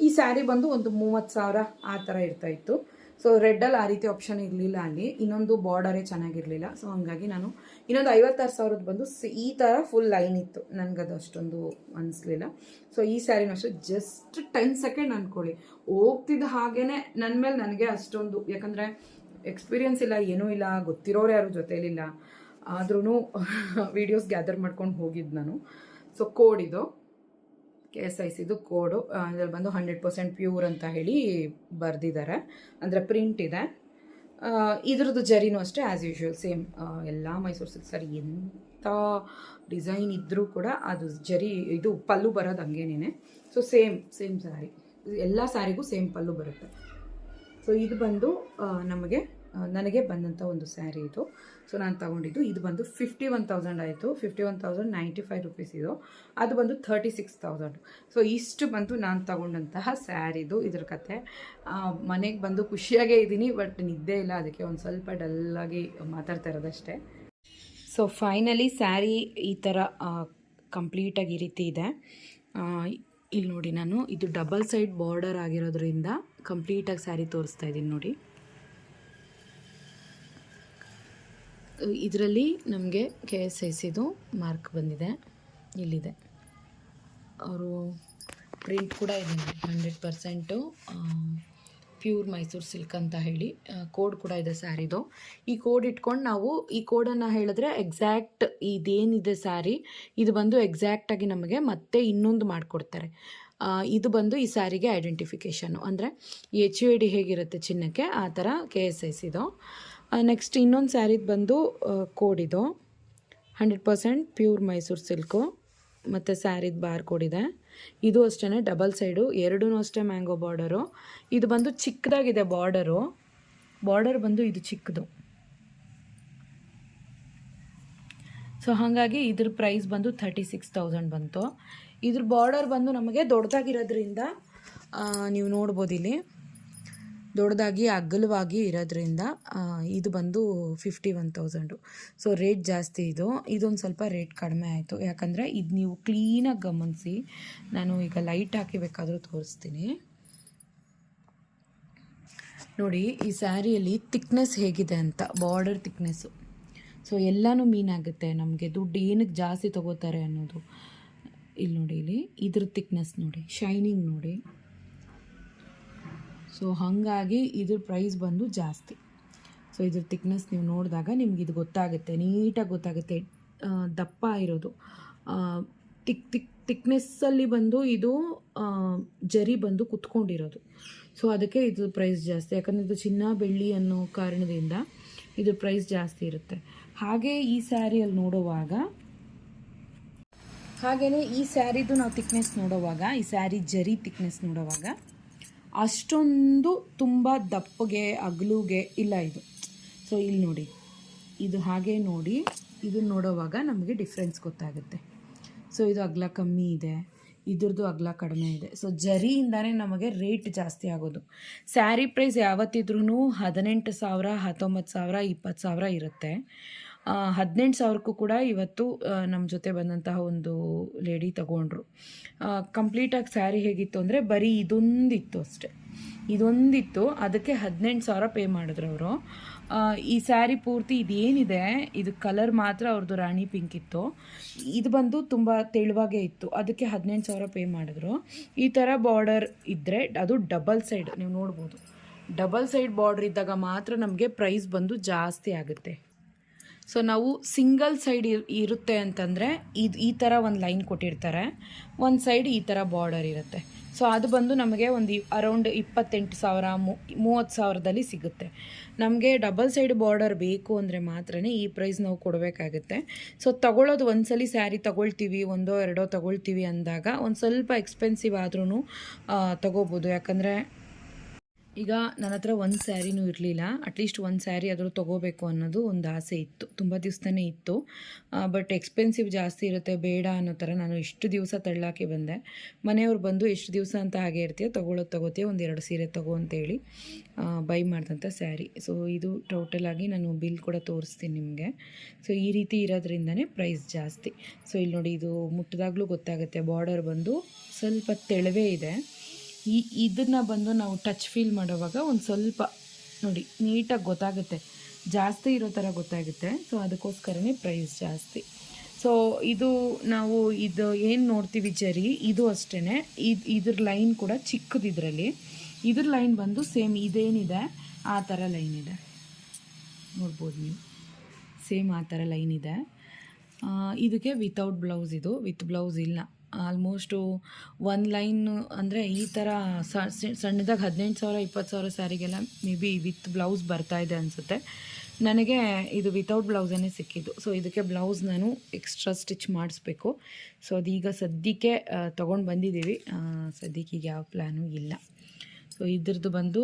ಈ ಸ್ಯಾರಿ ಬಂದು ಒಂದು 30,000 ಆ ಥರ ಇರ್ತಾಯಿತ್ತು. ಸೊ ರೆಡ್ಡಲ್ಲಿ ಆ ರೀತಿ ಆಪ್ಷನ್ ಇರಲಿಲ್ಲ, ಅಲ್ಲಿ ಇನ್ನೊಂದು ಬಾರ್ಡರೇ ಚೆನ್ನಾಗಿರಲಿಲ್ಲ. ಸೊ ಹಾಗಾಗಿ ನಾನು ಇನ್ನೊಂದು 56,000 ಬಂದು ಈ ಥರ ಫುಲ್ ಲೈನ್ ಇತ್ತು, ನನಗದು ಅಷ್ಟೊಂದು ಅನಿಸ್ಲಿಲ್ಲ. ಸೊ ಈ ಸ್ಯಾರಿನೂ ಅಷ್ಟೇ ಜಸ್ಟ್ 10 ಸೆಕೆಂಡ್ ಅಂದ್ಕೊಳ್ಳಿ, ಹೋಗ್ತಿದ್ದ ಹಾಗೇ ನನ್ನ ಮೇಲೆ ನನಗೆ ಅಷ್ಟೊಂದು, ಯಾಕಂದರೆ ಎಕ್ಸ್ಪೀರಿಯನ್ಸ್ ಇಲ್ಲ, ಏನೂ ಇಲ್ಲ, ಗೊತ್ತಿರೋರು ಯಾರು ಜೊತೆಲಿಲ್ಲ, ಆದ್ರೂ ವೀಡಿಯೋಸ್ ಗ್ಯಾದರ್ ಮಾಡ್ಕೊಂಡು ಹೋಗಿದ್ದು ನಾನು. ಸೊ ಕೋಡ್ ಇದು KSICದು ಕೋಡು, ಇದರಲ್ಲಿ ಬಂದು 100% ಪ್ಯೂರ್ ಅಂತ ಹೇಳಿ ಬರೆದಿದ್ದಾರೆ, ಅಂದರೆ ಪ್ರಿಂಟ್ ಇದೆ. ಇದ್ರದ್ದು ಜರಿನೂ ಅಷ್ಟೇ ಆ್ಯಸ್ ಯೂಶ್ವಲ್ ಸೇಮ್. ಎಲ್ಲ ಮೈಸೂರು ಸಿಲ್ಕ್ ಸ್ಯಾರಿ ಎಂಥ ಡಿಸೈನ್ ಇದ್ದರೂ ಕೂಡ ಅದು ಜರಿ ಇದು ಪಲ್ಲು ಬರೋದು ಹಂಗೇನೇ. ಸೊ ಸೇಮ್ ಸ್ಯಾರಿ, ಎಲ್ಲ ಸ್ಯಾರಿಗೂ ಸೇಮ್ ಪಲ್ಲು ಬರುತ್ತೆ. ಸೊ ಇದು ಬಂದು ನನಗೆ ಬಂದಂಥ ಒಂದು ಸ್ಯಾರಿ ಇದು. ಸೊ ನಾನು ತೊಗೊಂಡಿದ್ದು ಇದು ಬಂದು 51,000 ಆಯಿತು. 51,095 ರುಪೀಸ್ ಇದು, ಅದು ಬಂದು 36,000. ಸೊ ಇಷ್ಟು ಬಂತು ನಾನು ತೊಗೊಂಡಂತಹ ಸ್ಯಾರಿದು. ಇದ್ರ ಕತೆ ಮನೆಗೆ ಬಂದು ಖುಷಿಯಾಗೇ ಇದ್ದೀನಿ, ಬಟ್ ನಿದ್ದೆ ಇಲ್ಲ, ಅದಕ್ಕೆ ಒಂದು ಸ್ವಲ್ಪ ಡಲ್ಲಾಗಿ ಮಾತಾಡ್ತಾ ಇರೋದಷ್ಟೇ. ಸೊ ಫೈನಲಿ ಸ್ಯಾರಿ ಈ ಥರ ಕಂಪ್ಲೀಟಾಗಿ ಈ ರೀತಿ ಇದೆ. ಇಲ್ಲಿ ನೋಡಿ, ನಾನು ಇದು ಡಬಲ್ ಸೈಡ್ ಬಾರ್ಡರ್ ಆಗಿರೋದ್ರಿಂದ ಕಂಪ್ಲೀಟಾಗಿ ಸ್ಯಾರಿ ತೋರಿಸ್ತಾ ಇದ್ದೀನಿ ನೋಡಿ. ಇದರಲ್ಲಿ ನಮಗೆ KSICದು ಮಾರ್ಕ್ ಬಂದಿದೆ, ಇಲ್ಲಿದೆ. ಅವರು ಪ್ರಿಂಟ್ ಕೂಡ ಇದೆ ನೋಡಿ, 100% ಪ್ಯೂರ್ ಮೈಸೂರು ಸಿಲ್ಕ್ ಅಂತ ಹೇಳಿ ಕೋಡ್ ಕೂಡ ಇದೆ ಸ್ಯಾರಿದು. ಈ ಕೋಡ್ ಇಟ್ಕೊಂಡು ನಾವು ಈ ಕೋಡನ್ನು ಹೇಳಿದ್ರೆ ಎಕ್ಸಾಕ್ಟ್ ಇದೇನಿದೆ ಸ್ಯಾರಿ ಇದು ಬಂದು ಎಕ್ಸಾಕ್ಟಾಗಿ ನಮಗೆ ಮತ್ತೆ ಇನ್ನೊಂದು ಮಾಡಿಕೊಡ್ತಾರೆ. ಇದು ಬಂದು ಈ ಸ್ಯಾರಿಗೆ ಐಡೆಂಟಿಫಿಕೇಷನ್ನು, ಅಂದರೆ HUID ಹೇಗಿರುತ್ತೆ ಚಿನ್ನಕ್ಕೆ ಆ ಥರ KSICದು. ನೆಕ್ಸ್ಟ್ ಇನ್ನೊಂದು ಸ್ಯಾರಿದು ಬಂದು ಕೋಡ್ ಇದು 100% ಪ್ಯೂರ್ ಮೈಸೂರು ಸಿಲ್ಕು, ಮತ್ತು ಸ್ಯಾರಿದು ಬಾರ್ ಕೋಡ್ ಇದೆ. ಇದು ಅಷ್ಟೇ ಡಬಲ್ ಸೈಡು, ಎರಡೂ ಅಷ್ಟೇ ಮ್ಯಾಂಗೋ ಬಾರ್ಡರು. ಇದು ಬಂದು ಚಿಕ್ಕದಾಗಿದೆ ಬಾರ್ಡರ್ ಬಂದು ಇದು ಚಿಕ್ಕದು. ಸೊ ಹಾಗಾಗಿ ಇದ್ರ ಪ್ರೈಸ್ ಬಂದು 36,000 ಬಂತು. ಇದ್ರ ಬಾರ್ಡರ್ ಬಂದು ನಮಗೆ ದೊಡ್ಡದಾಗಿರೋದ್ರಿಂದ ನೀವು ನೋಡ್ಬೋದು, ಇಲ್ಲಿ ದೊಡ್ಡದಾಗಿ ಅಗಲವಾಗಿ ಇರೋದ್ರಿಂದ ಇದು ಬಂದು 51,000. ಸೊ ರೇಟ್ ಜಾಸ್ತಿ ಇದೊಂದು ಸ್ವಲ್ಪ ರೇಟ್ ಕಡಿಮೆ ಆಯಿತು, ಯಾಕಂದರೆ ಇದು ನೀವು ಕ್ಲೀನಾಗಿ ಗಮನಿಸಿ. ನಾನು ಈಗ ಲೈಟ್ ಹಾಕಿ ಬೇಕಾದರೂ ತೋರಿಸ್ತೀನಿ ನೋಡಿ. ಈ ಸ್ಯಾರಿಯಲ್ಲಿ ತಿಕ್ನೆಸ್ ಹೇಗಿದೆ ಅಂತ, ಬಾರ್ಡರ್ ತಿಕ್ನೆಸ್ಸು. ಸೊ ಎಲ್ಲನೂ ಮೀನಾಗುತ್ತೆ ನಮಗೆ, ದುಡ್ಡು ಏನಕ್ಕೆ ಜಾಸ್ತಿ ತೊಗೋತಾರೆ ಅನ್ನೋದು. ಇಲ್ಲಿ ನೋಡಿ, ಇಲ್ಲಿ ಇದ್ರ ತಿಕ್ನೆಸ್ ನೋಡಿ, ಶೈನಿಂಗ್ ನೋಡಿ. ಸೊ ಹಾಗಾಗಿ ಇದ್ರ ಪ್ರೈಸ್ ಬಂದು ಜಾಸ್ತಿ. ಸೊ ಇದ್ರ ತಿಕ್ನೆಸ್ ನೀವು ನೋಡಿದಾಗ ನಿಮ್ಗೆ ಇದು ಗೊತ್ತಾಗುತ್ತೆ, ನೀಟಾಗಿ ಗೊತ್ತಾಗುತ್ತೆ. ದಪ್ಪ ಇರೋದು ತಿಕ್ನೆಸ್ಸಲ್ಲಿ ಬಂದು ಇದು ಜರಿ ಬಂದು ಕುತ್ಕೊಂಡಿರೋದು. ಸೊ ಅದಕ್ಕೆ ಇದ್ರ ಪ್ರೈಸ್ ಜಾಸ್ತಿ, ಯಾಕಂದರೆ ಇದು ಚಿನ್ನ ಬೆಳ್ಳಿ ಅನ್ನೋ ಕಾರಣದಿಂದ ಇದ್ರ ಪ್ರೈಸ್ ಜಾಸ್ತಿ ಇರುತ್ತೆ. ಹಾಗೆ ಈ ಸ್ಯಾರಿಯಲ್ಲಿ ನೋಡುವಾಗ, ಹಾಗೆಯೇ ಈ ಸ್ಯಾರಿದು ನಾವು ತಿಕ್ನೆಸ್ ನೋಡುವಾಗ, ಈ ಸ್ಯಾರಿ ಜರಿ ತಿಕ್ನೆಸ್ ನೋಡುವಾಗ ಅಷ್ಟೊಂದು ತುಂಬ ದಪ್ಪಗೆ ಅಗಲುಗೆ ಇಲ್ಲ ಇದು. ಸೊ ಇಲ್ಲಿ ನೋಡಿ, ಇದು ಹಾಗೆ ನೋಡಿ, ಇದನ್ನು ನೋಡುವಾಗ ನಮಗೆ ಡಿಫ್ರೆನ್ಸ್ ಗೊತ್ತಾಗುತ್ತೆ. ಸೊ ಇದು ಅಗಲ ಕಮ್ಮಿ ಇದೆ, ಇದ್ರದ್ದು ಅಗಲ ಕಡಿಮೆ ಇದೆ. ಸೊ ಜರಿಯಿಂದನೇ ನಮಗೆ ರೇಟ್ ಜಾಸ್ತಿ ಆಗೋದು. ಸ್ಯಾರಿ ಪ್ರೈಸ್ ಯಾವತ್ತಿದ್ರೂ 18,000, 19,000, 20,000 ಇರುತ್ತೆ. 18,000ಕ್ಕೂ ಕೂಡ ಇವತ್ತು ನಮ್ಮ ಜೊತೆ ಬಂದಂತಹ ಒಂದು ಲೇಡಿ ತಗೊಂಡ್ರು. ಕಂಪ್ಲೀಟಾಗಿ ಸ್ಯಾರಿ ಹೇಗಿತ್ತು ಅಂದರೆ ಬರೀ ಇದೊಂದಿತ್ತು ಅಷ್ಟೆ, ಇದೊಂದಿತ್ತು, ಅದಕ್ಕೆ 18,000 ಪೇ ಮಾಡಿದ್ರು ಅವರು. ಈ ಸ್ಯಾರಿ ಪೂರ್ತಿ ಇದೇನಿದೆ ಇದು ಕಲರ್ ಮಾತ್ರ ಅವ್ರದ್ದು ರಾಣಿ ಪಿಂಕ್ ಇತ್ತು, ಇದು ಬಂದು ತುಂಬ ತೆಳುವಾಗೇ ಇತ್ತು, ಅದಕ್ಕೆ 18,000 ಪೇ ಮಾಡಿದ್ರು. ಈ ಥರ ಬಾರ್ಡರ್ ಇದ್ದರೆ ಅದು ಡಬಲ್ ಸೈಡ್, ನೀವು ನೋಡ್ಬೋದು, ಡಬಲ್ ಸೈಡ್ ಬಾರ್ಡ್ರ್ ಇದ್ದಾಗ ಮಾತ್ರ ನಮಗೆ ಪ್ರೈಸ್ ಬಂದು ಜಾಸ್ತಿ ಆಗುತ್ತೆ. ಸೊ ನಾವು ಸಿಂಗಲ್ ಸೈಡ್ ಇರುತ್ತೆ ಅಂತಂದರೆ ಈ ಥರ ಒಂದು ಲೈನ್ ಕೊಟ್ಟಿರ್ತಾರೆ, ಒಂದು ಸೈಡ್ ಈ ಥರ ಬಾರ್ಡರ್ ಇರುತ್ತೆ. ಸೊ ಅದು ಬಂದು ನಮಗೆ ಒಂದು ಅರೌಂಡ್ 28,000, 30,000ದಲ್ಲಿ ಸಿಗುತ್ತೆ. ನಮಗೆ ಡಬಲ್ ಸೈಡ್ ಬಾರ್ಡರ್ ಬೇಕು ಅಂದರೆ ಮಾತ್ರ ಈ ಪ್ರೈಸ್ ನಾವು ಕೊಡಬೇಕಾಗುತ್ತೆ. ಸೊ ತಗೊಳ್ಳೋದು ಒಂದ್ಸಲಿ ಸ್ಯಾರಿ ತೊಗೊಳ್ತೀವಿ, ಒಂದೋ ಎರಡೋ ತೊಗೊಳ್ತೀವಿ ಅಂದಾಗ ಒಂದು ಸ್ವಲ್ಪ ಎಕ್ಸ್ಪೆನ್ಸಿವ್ ಆದ್ರೂ ತೊಗೋಬೋದು. ಈಗ ನನ್ನ ಹತ್ರ ಒಂದು ಸ್ಯಾರಿನೂ ಇರಲಿಲ್ಲ. ಅಟ್ಲೀಸ್ಟ್ ಒಂದು ಸ್ಯಾರಿ ಆದರೂ ತೊಗೋಬೇಕು ಅನ್ನೋದು ಒಂದು ಆಸೆ ಇತ್ತು, ತುಂಬ ದಿವಸನೇ ಇತ್ತು. ಬಟ್ ಎಕ್ಸ್ಪೆನ್ಸಿವ್ ಜಾಸ್ತಿ ಇರುತ್ತೆ, ಬೇಡ ಅನ್ನೋ ಥರ ನಾನು ಎಷ್ಟು ದಿವಸ ತಳ್ಳಾಕಿ ಬಂದೆ. ಮನೆಯವ್ರು ಬಂದು ಎಷ್ಟು ದಿವಸ ಅಂತ ಹಾಗೆ ಇರ್ತೀಯ, ತೊಗೋತೀಯ, ಒಂದು 2 ಸೀರೆ ತಗೋ ಅಂತೇಳಿ ಬೈ ಮಾಡಿದಂಥ ಸ್ಯಾರಿ. ಸೊ ಇದು ಟೋಟಲಾಗಿ ನಾನು ಬಿಲ್ ಕೂಡ ತೋರಿಸ್ತೀನಿ ನಿಮಗೆ. ಸೊ ಈ ರೀತಿ ಇರೋದ್ರಿಂದನೇ ಪ್ರೈಸ್ ಜಾಸ್ತಿ. ಸೊ ಇಲ್ಲಿ ನೋಡಿ, ಇದು ಮುಟ್ಟಿದಾಗಲೂ ಗೊತ್ತಾಗುತ್ತೆ, ಬಾರ್ಡರ್ ಬಂದು ಸ್ವಲ್ಪ ತೆಳವೇ ಇದೆ. ಇದನ್ನು ಬಂದು ನಾವು ಟಚ್ ಫೀಲ್ ಮಾಡೋವಾಗ ಒಂದು ಸ್ವಲ್ಪ ನೋಡಿ ನೀಟಾಗಿ ಗೊತ್ತಾಗುತ್ತೆ, ಜಾಸ್ತಿ ಇರೋ ಥರ ಗೊತ್ತಾಗುತ್ತೆ. ಸೊ ಅದಕ್ಕೋಸ್ಕರನೇ ಪ್ರೈಸ್ ಜಾಸ್ತಿ. ಸೊ ಇದು ನಾವು ಇದು ಏನು ನೋಡ್ತೀವಿ ಜರಿ, ಇದು ಅಷ್ಟೇ. ಇದ್ರ ಲೈನ್ ಕೂಡ ಚಿಕ್ಕದಿದ್ರಲ್ಲಿ, ಇದ್ರ ಲೈನ್ ಬಂದು ಸೇಮ್ ಇದೇನಿದೆ ಆ ಥರ ಲೈನ್ ಇದೆ, ನೋಡ್ಬೋದು ನೀವು, ಸೇಮ್ ಆ ಥರ ಲೈನ್ ಇದೆ. ಇದಕ್ಕೆ ವಿತೌಟ್ ಬ್ಲೌಸ್, ಇದು ವಿತ್ ಬ್ಲೌಸ್ ಇಲ್ಲ. ಆಲ್ಮೋಸ್ಟು ಒಂದು ಲೈನ್ ಅಂದರೆ ಈ ಥರ ಸಣ್ಣದಾಗಿ 18,000 20,000 ಸ್ಯಾರಿಗೆಲ್ಲ ಮೇ ಬಿ ವಿತ್ ಬ್ಲೌಸ್ ಬರ್ತಾಯಿದೆ ಅನಿಸುತ್ತೆ. ನನಗೆ ಇದು ವಿತೌಟ್ ಬ್ಲೌಸನ್ನೇ ಸಿಕ್ಕಿದ್ದು. ಸೊ ಇದಕ್ಕೆ ಬ್ಲೌಸ್ ನಾನು ಎಕ್ಸ್ಟ್ರಾ ಸ್ಟಿಚ್ ಮಾಡಿಸ್ಬೇಕು. ಸೊ ಅದೀಗ ಸದ್ಯಕ್ಕೆ ತೊಗೊಂಡು ಬಂದಿದ್ದೀವಿ. ಸದ್ಯಕ್ಕೆ ಈಗ ಯಾವ ಪ್ಲ್ಯಾನು ಇಲ್ಲ. ಸೊ ಇದ್ರದ್ದು ಬಂದು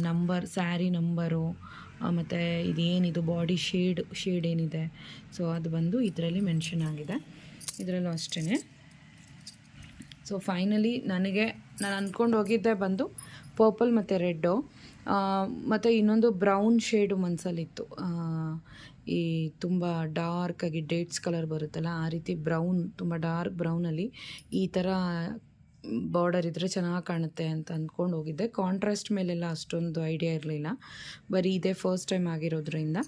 ನಂಬರ್, ಸ್ಯಾರಿ ನಂಬರು, ಮತ್ತು ಇದೇನಿದು ಬಾಡಿ ಶೇಡ್ ಏನಿದೆ, ಸೊ ಅದು ಬಂದು ಇದರಲ್ಲಿ ಮೆನ್ಷನ್ ಆಗಿದೆ. ಇದರಲ್ಲೂ ಅಷ್ಟೇ. ಸೊ ಫೈನಲಿ ನಾನು ಅಂದ್ಕೊಂಡು ಹೋಗಿದ್ದೆ ಬಂದು ಪರ್ಪಲ್ ಮತ್ತು ರೆಡ್ಡು, ಮತ್ತು ಇನ್ನೊಂದು ಬ್ರೌನ್ ಶೇಡು ಮನಸ್ಸಲ್ಲಿತ್ತು. ಈ ತುಂಬ ಡಾರ್ಕಾಗಿ ಡೇಟ್ಸ್ ಕಲರ್ ಬರುತ್ತಲ್ಲ, ಆ ರೀತಿ ಬ್ರೌನ್, ತುಂಬ ಡಾರ್ಕ್ ಬ್ರೌನಲ್ಲಿ ಈ ಥರ ಬಾರ್ಡರ್ ಇದ್ದರೆ ಚೆನ್ನಾಗಿ ಕಾಣುತ್ತೆ ಅಂತ ಅಂದ್ಕೊಂಡು ಹೋಗಿದ್ದೆ. ಕಾಂಟ್ರಾಸ್ಟ್ ಮೇಲೆಲ್ಲ ಅಷ್ಟೊಂದು ಐಡಿಯಾ ಇರಲಿಲ್ಲ, ಬರೀ ಇದೇ ಫಸ್ಟ್ ಟೈಮ್ ಆಗಿರೋದ್ರಿಂದ.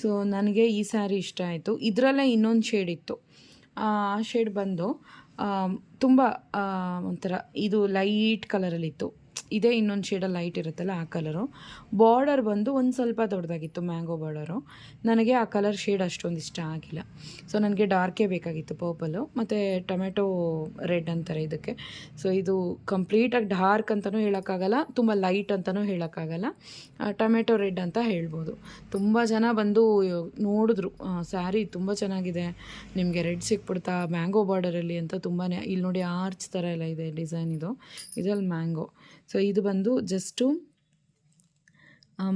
ಸೊ ನನಗೆ ಈ ಸ್ಯಾರಿ ಇಷ್ಟ ಆಯಿತು. ಇದರಲ್ಲೇ ಇನ್ನೊಂದು ಶೇಡ್ ಇತ್ತು, ಆ ಶೇಡ್ ಬಂದು ತುಂಬ ಒಂಥರ ಇದು ಲೈಟ್ ಕಲರಲ್ಲಿತ್ತು. ಇದೇ ಇನ್ನೊಂದು ಶೇಡಲ್ಲಿ ಲೈಟ್ ಇರುತ್ತಲ್ಲ ಆ ಕಲರು. ಬಾರ್ಡರ್ ಬಂದು ಒಂದು ಸ್ವಲ್ಪ ದೊಡ್ಡದಾಗಿತ್ತು, ಮ್ಯಾಂಗೋ ಬಾರ್ಡರು. ನನಗೆ ಆ ಕಲರ್ ಶೇಡ್ ಅಷ್ಟೊಂದು ಇಷ್ಟ ಆಗಿಲ್ಲ. ಸೊ ನನಗೆ ಡಾರ್ಕೇ ಬೇಕಾಗಿತ್ತು, ಪರ್ಪಲು ಮತ್ತು ಟೊಮೆಟೊ ರೆಡ್ ಅಂತಾರೆ ಇದಕ್ಕೆ. ಸೊ ಇದು ಕಂಪ್ಲೀಟಾಗಿ ಡಾರ್ಕ್ ಅಂತಲೂ ಹೇಳೋಕ್ಕಾಗಲ್ಲ, ತುಂಬ ಲೈಟ್ ಅಂತಲೂ ಹೇಳೋಕ್ಕಾಗಲ್ಲ, ಟೊಮೆಟೊ ರೆಡ್ ಅಂತ ಹೇಳ್ಬೋದು. ತುಂಬ ಜನ ಬಂದು ನೋಡಿದ್ರು, ಸ್ಯಾರಿ ತುಂಬ ಚೆನ್ನಾಗಿದೆ, ನಿಮಗೆ ರೆಡ್ ಸಿಕ್ಬಿಡ್ತಾ ಮ್ಯಾಂಗೋ ಬಾರ್ಡರಲ್ಲಿ ಅಂತ ತುಂಬಾ. ಇಲ್ಲಿ ನೋಡಿ ಆರ್ಚ್ ಥರ ಎಲ್ಲ ಇದೆ ಡಿಸೈನ್, ಇದರಲ್ಲಿ ಮ್ಯಾಂಗೋ. ಸೊ ಇದು ಬಂದು ಜಸ್ಟು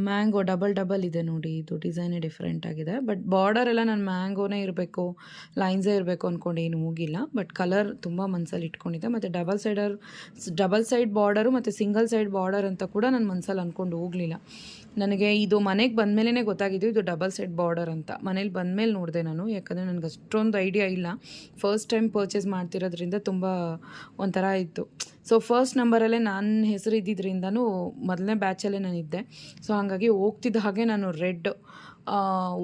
ಮ್ಯಾಂಗೋ ಡಬಲ್ ಇದೆ ನೋಡಿ, ಇದು ಡಿಸೈನೇ ಡಿಫ್ರೆಂಟ್ ಆಗಿದೆ. ಬಟ್ ಬಾರ್ಡರ್ ಎಲ್ಲ ನಾನು ಮ್ಯಾಂಗೋನೇ ಇರಬೇಕು, ಲೈನ್ಸೇ ಇರಬೇಕು ಅಂದ್ಕೊಂಡು ಏನು ಹೋಗಿಲ್ಲ. ಬಟ್ ಕಲರ್ ತುಂಬ ಮನಸ್ಸಲ್ಲಿ ಇಟ್ಕೊಂಡಿದ್ದೆ. ಮತ್ತು ಡಬಲ್ ಸೈಡ್ ಬಾರ್ಡರು ಮತ್ತು ಸಿಂಗಲ್ ಸೈಡ್ ಬಾರ್ಡರ್ ಅಂತ ಕೂಡ ನಾನು ಮನಸ್ಸಲ್ಲಿ ಅಂದ್ಕೊಂಡು ಹೋಗಲಿಲ್ಲ. ನನಗೆ ಇದು ಮನೆಗೆ ಬಂದಮೇಲೆ ಗೊತ್ತಾಗಿದ್ದು ಇದು ಡಬಲ್ ಸೈಡ್ ಬಾರ್ಡರ್ ಅಂತ. ಮನೇಲಿ ಬಂದಮೇಲೆ ನೋಡಿದೆ ನಾನು, ಯಾಕಂದರೆ ನನಗೆ ಅಷ್ಟೊಂದು ಐಡಿಯಾ ಇಲ್ಲ, ಫಸ್ಟ್ ಟೈಮ್ ಪರ್ಚೇಸ್ ಮಾಡ್ತಿರೋದ್ರಿಂದ ತುಂಬ ಒಂಥರ ಇತ್ತು. ಸೊ ಫಸ್ಟ್ ನಂಬರಲ್ಲೇ ನನ್ನ ಹೆಸರು ಇದ್ದಿದ್ದರಿಂದನೂ ಮೊದಲನೇ ಬ್ಯಾಚಲ್ಲೇ ನಾನಿದ್ದೆ. ಸೊ ಹಾಗಾಗಿ ಹೋಗ್ತಿದ್ದ ಹಾಗೆ ನಾನು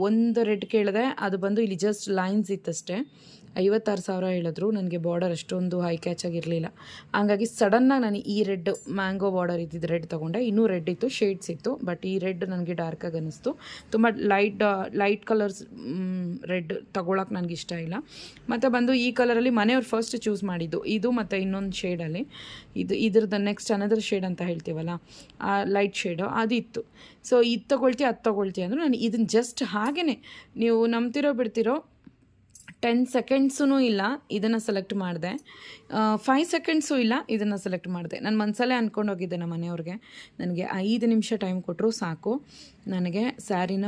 ಒಂದು ರೆಡ್ ಕೇಳಿದೆ, ಅದು ಬಂದು ಇಲ್ಲಿ ಜಸ್ಟ್ ಲೈನ್ಸ್ ಇತ್ತಷ್ಟೇ. 56,000 ಹೇಳಿದ್ರು. ನನಗೆ ಬಾರ್ಡರ್ ಅಷ್ಟೊಂದು ಹೈ ಕ್ಯಾಚ್ ಆಗಿರಲಿಲ್ಲ. ಹಾಗಾಗಿ ಸಡನ್ನಾಗಿ ನಾನು ಈ ರೆಡ್ ಮ್ಯಾಂಗೋ ಬಾರ್ಡರ್ ಇದ್ದಿದ್ದು ರೆಡ್ ತೊಗೊಂಡೆ. ಇನ್ನೂ ರೆಡ್ ಇತ್ತು, ಶೇಡ್ಸ್ ಇತ್ತು, ಬಟ್ ಈ ರೆಡ್ ನನಗೆ ಡಾರ್ಕಾಗಿ ಅನ್ನಿಸ್ತು. ತುಂಬ ಲೈಟ್ ಕಲರ್ಸ್ ರೆಡ್ ತೊಗೊಳಕ್ಕೆ ನನಗೆ ಇಷ್ಟ ಇಲ್ಲ. ಮತ್ತು ಬಂದು ಈ ಕಲರಲ್ಲಿ ಮನೆಯವ್ರು ಫಸ್ಟ್ ಚೂಸ್ ಮಾಡಿದ್ದು ಇದು, ಮತ್ತು ಇನ್ನೊಂದು ಶೇಡಲ್ಲಿ ಇದ್ರದ್ದು ನೆಕ್ಸ್ಟ್ ಅನದರ್ ಶೇಡ್ ಅಂತ ಹೇಳ್ತೀವಲ್ಲ, ಆ ಲೈಟ್ ಶೇಡು ಅದಿತ್ತು. ಸೊ ಇದು ತೊಗೊಳ್ತೀಯ ಅದು ತೊಗೊಳ್ತೀಯ ಅಂದರು. ನಾನು ಇದನ್ನು ಜಸ್ಟ್ ಹಾಗೇ, ನೀವು ನಂಬ್ತಿರೋ ಬಿಡ್ತಿರೋ 10 ಸೆಕೆಂಡ್ಸೂ ಇಲ್ಲ ಇದನ್ನು ಸೆಲೆಕ್ಟ್ ಮಾಡಿದೆ, 5 ಸೆಕೆಂಡ್ಸು ಇಲ್ಲ ಇದನ್ನು ಸೆಲೆಕ್ಟ್ ಮಾಡಿದೆ. ನಾನು ಮನಸಲ್ಲೇ ಅಂದ್ಕೊಂಡು ಹೋಗಿದ್ದೆ ನಮ್ಮ ಮನೆಯವ್ರಿಗೆ, ನನಗೆ 5 ನಿಮಿಷ ಟೈಮ್ ಕೊಟ್ಟರು ಸಾಕು, ನನಗೆ ಸ್ಯಾರಿನ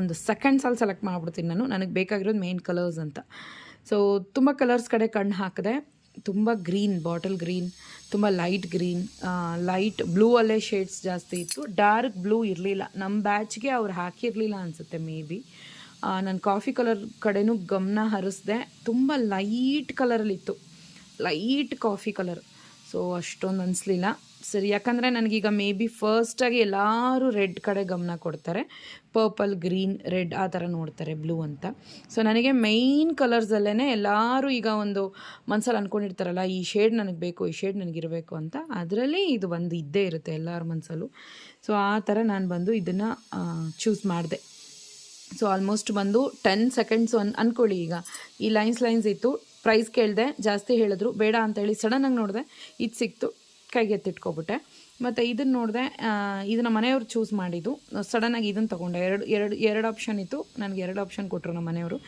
ಒಂದು ಸೆಕೆಂಡ್ಸಲ್ಲಿ ಸೆಲೆಕ್ಟ್ ಮಾಡಿಬಿಡ್ತೀನಿ ನನಗೆ ಬೇಕಾಗಿರೋದು ಮೇನ್ ಕಲರ್ಸ್ ಅಂತ. ಸೊ ತುಂಬ ಕಲರ್ಸ್ ಕಡೆ ಕಣ್ಣು ಹಾಕಿದೆ. ತುಂಬ ಗ್ರೀನ್, ಬಾಟಲ್ ಗ್ರೀನ್, ತುಂಬ ಲೈಟ್ ಗ್ರೀನ್, ಲೈಟ್ ಬ್ಲೂ ಅಲ್ಲೇ ಶೇಡ್ಸ್ ಜಾಸ್ತಿ ಇತ್ತು, ಡಾರ್ಕ್ ಬ್ಲೂ ಇರಲಿಲ್ಲ. ನಮ್ಮ ಬ್ಯಾಚ್ಗೆ ಅವ್ರು ಹಾಕಿರಲಿಲ್ಲ ಅನಿಸುತ್ತೆ ಮೇ ಬಿ. ನಾನು ಕಾಫಿ ಕಲರ್ ಕಡೆನೂ ಗಮನ ಹರಿಸ್ದೆ, ತುಂಬ ಲೈಟ್ ಕಲರಲ್ಲಿತ್ತು, ಲೈಟ್ ಕಾಫಿ ಕಲರ್. ಸೊ ಅಷ್ಟೊಂದು ಅನಿಸ್ಲಿಲ್ಲ ಸರಿ, ಯಾಕಂದರೆ ನನಗೀಗ ಮೇ ಬಿ ಫಸ್ಟಾಗಿ ಎಲ್ಲರೂ ರೆಡ್ ಕಡೆ ಗಮನ ಕೊಡ್ತಾರೆ, ಪರ್ಪಲ್, ಗ್ರೀನ್, ರೆಡ್ ಆ ಥರ ನೋಡ್ತಾರೆ, ಬ್ಲೂ ಅಂತ. ಸೊ ನನಗೆ ಮೈನ್ ಕಲರ್ಸಲ್ಲೇ ಎಲ್ಲರೂ ಈಗ ಒಂದು ಮನಸ್ಸಲ್ಲಿ ಅಂದ್ಕೊಂಡಿರ್ತಾರಲ್ಲ, ಈ ಶೇಡ್ ನನಗೆ ಬೇಕು, ಈ ಶೇಡ್ ನನಗಿರಬೇಕು ಅಂತ, ಅದರಲ್ಲಿ ಇದು ಒಂದು ಇದ್ದೇ ಇರುತ್ತೆ ಎಲ್ಲರ ಮನಸ್ಸಲ್ಲೂ. ಸೊ ಆ ಥರ ನಾನು ಬಂದು ಇದನ್ನು ಚೂಸ್ ಮಾಡಿದೆ. ಸೊ ಆಲ್ಮೋಸ್ಟ್ ಬಂದು 10 ಸೆಕೆಂಡ್ಸು ಅಂದ್ಕೊಳ್ಳಿ. ಈಗ ಈ ಲೈನ್ಸ್ ಇತ್ತು, ಪ್ರೈಸ್ ಕೇಳಿದೆ, ಜಾಸ್ತಿ ಹೇಳಿದ್ರು, ಬೇಡ ಅಂತೇಳಿ ಸಡನ್ನಾಗಿ ನೋಡಿದೆ, ಇದು ಸಿಕ್ತು, ಕೈಗೆ ಎತ್ತಿಟ್ಕೊಬಿಟ್ಟೆ. ಮತ್ತು ಇದನ್ನು ನೋಡಿದೆ, ಇದನ್ನು ಮನೆಯವರು ಚೂಸ್ ಮಾಡಿದ್ದು. ಸಡನ್ನಾಗಿ ಇದನ್ನು ತೊಗೊಂಡೆ. ಎರಡು ಆಪ್ಷನ್ ಇತ್ತು, ನನಗೆ 2 ಆಪ್ಷನ್ ಕೊಟ್ಟರು ನಮ್ಮ ಮನೆಯವರು.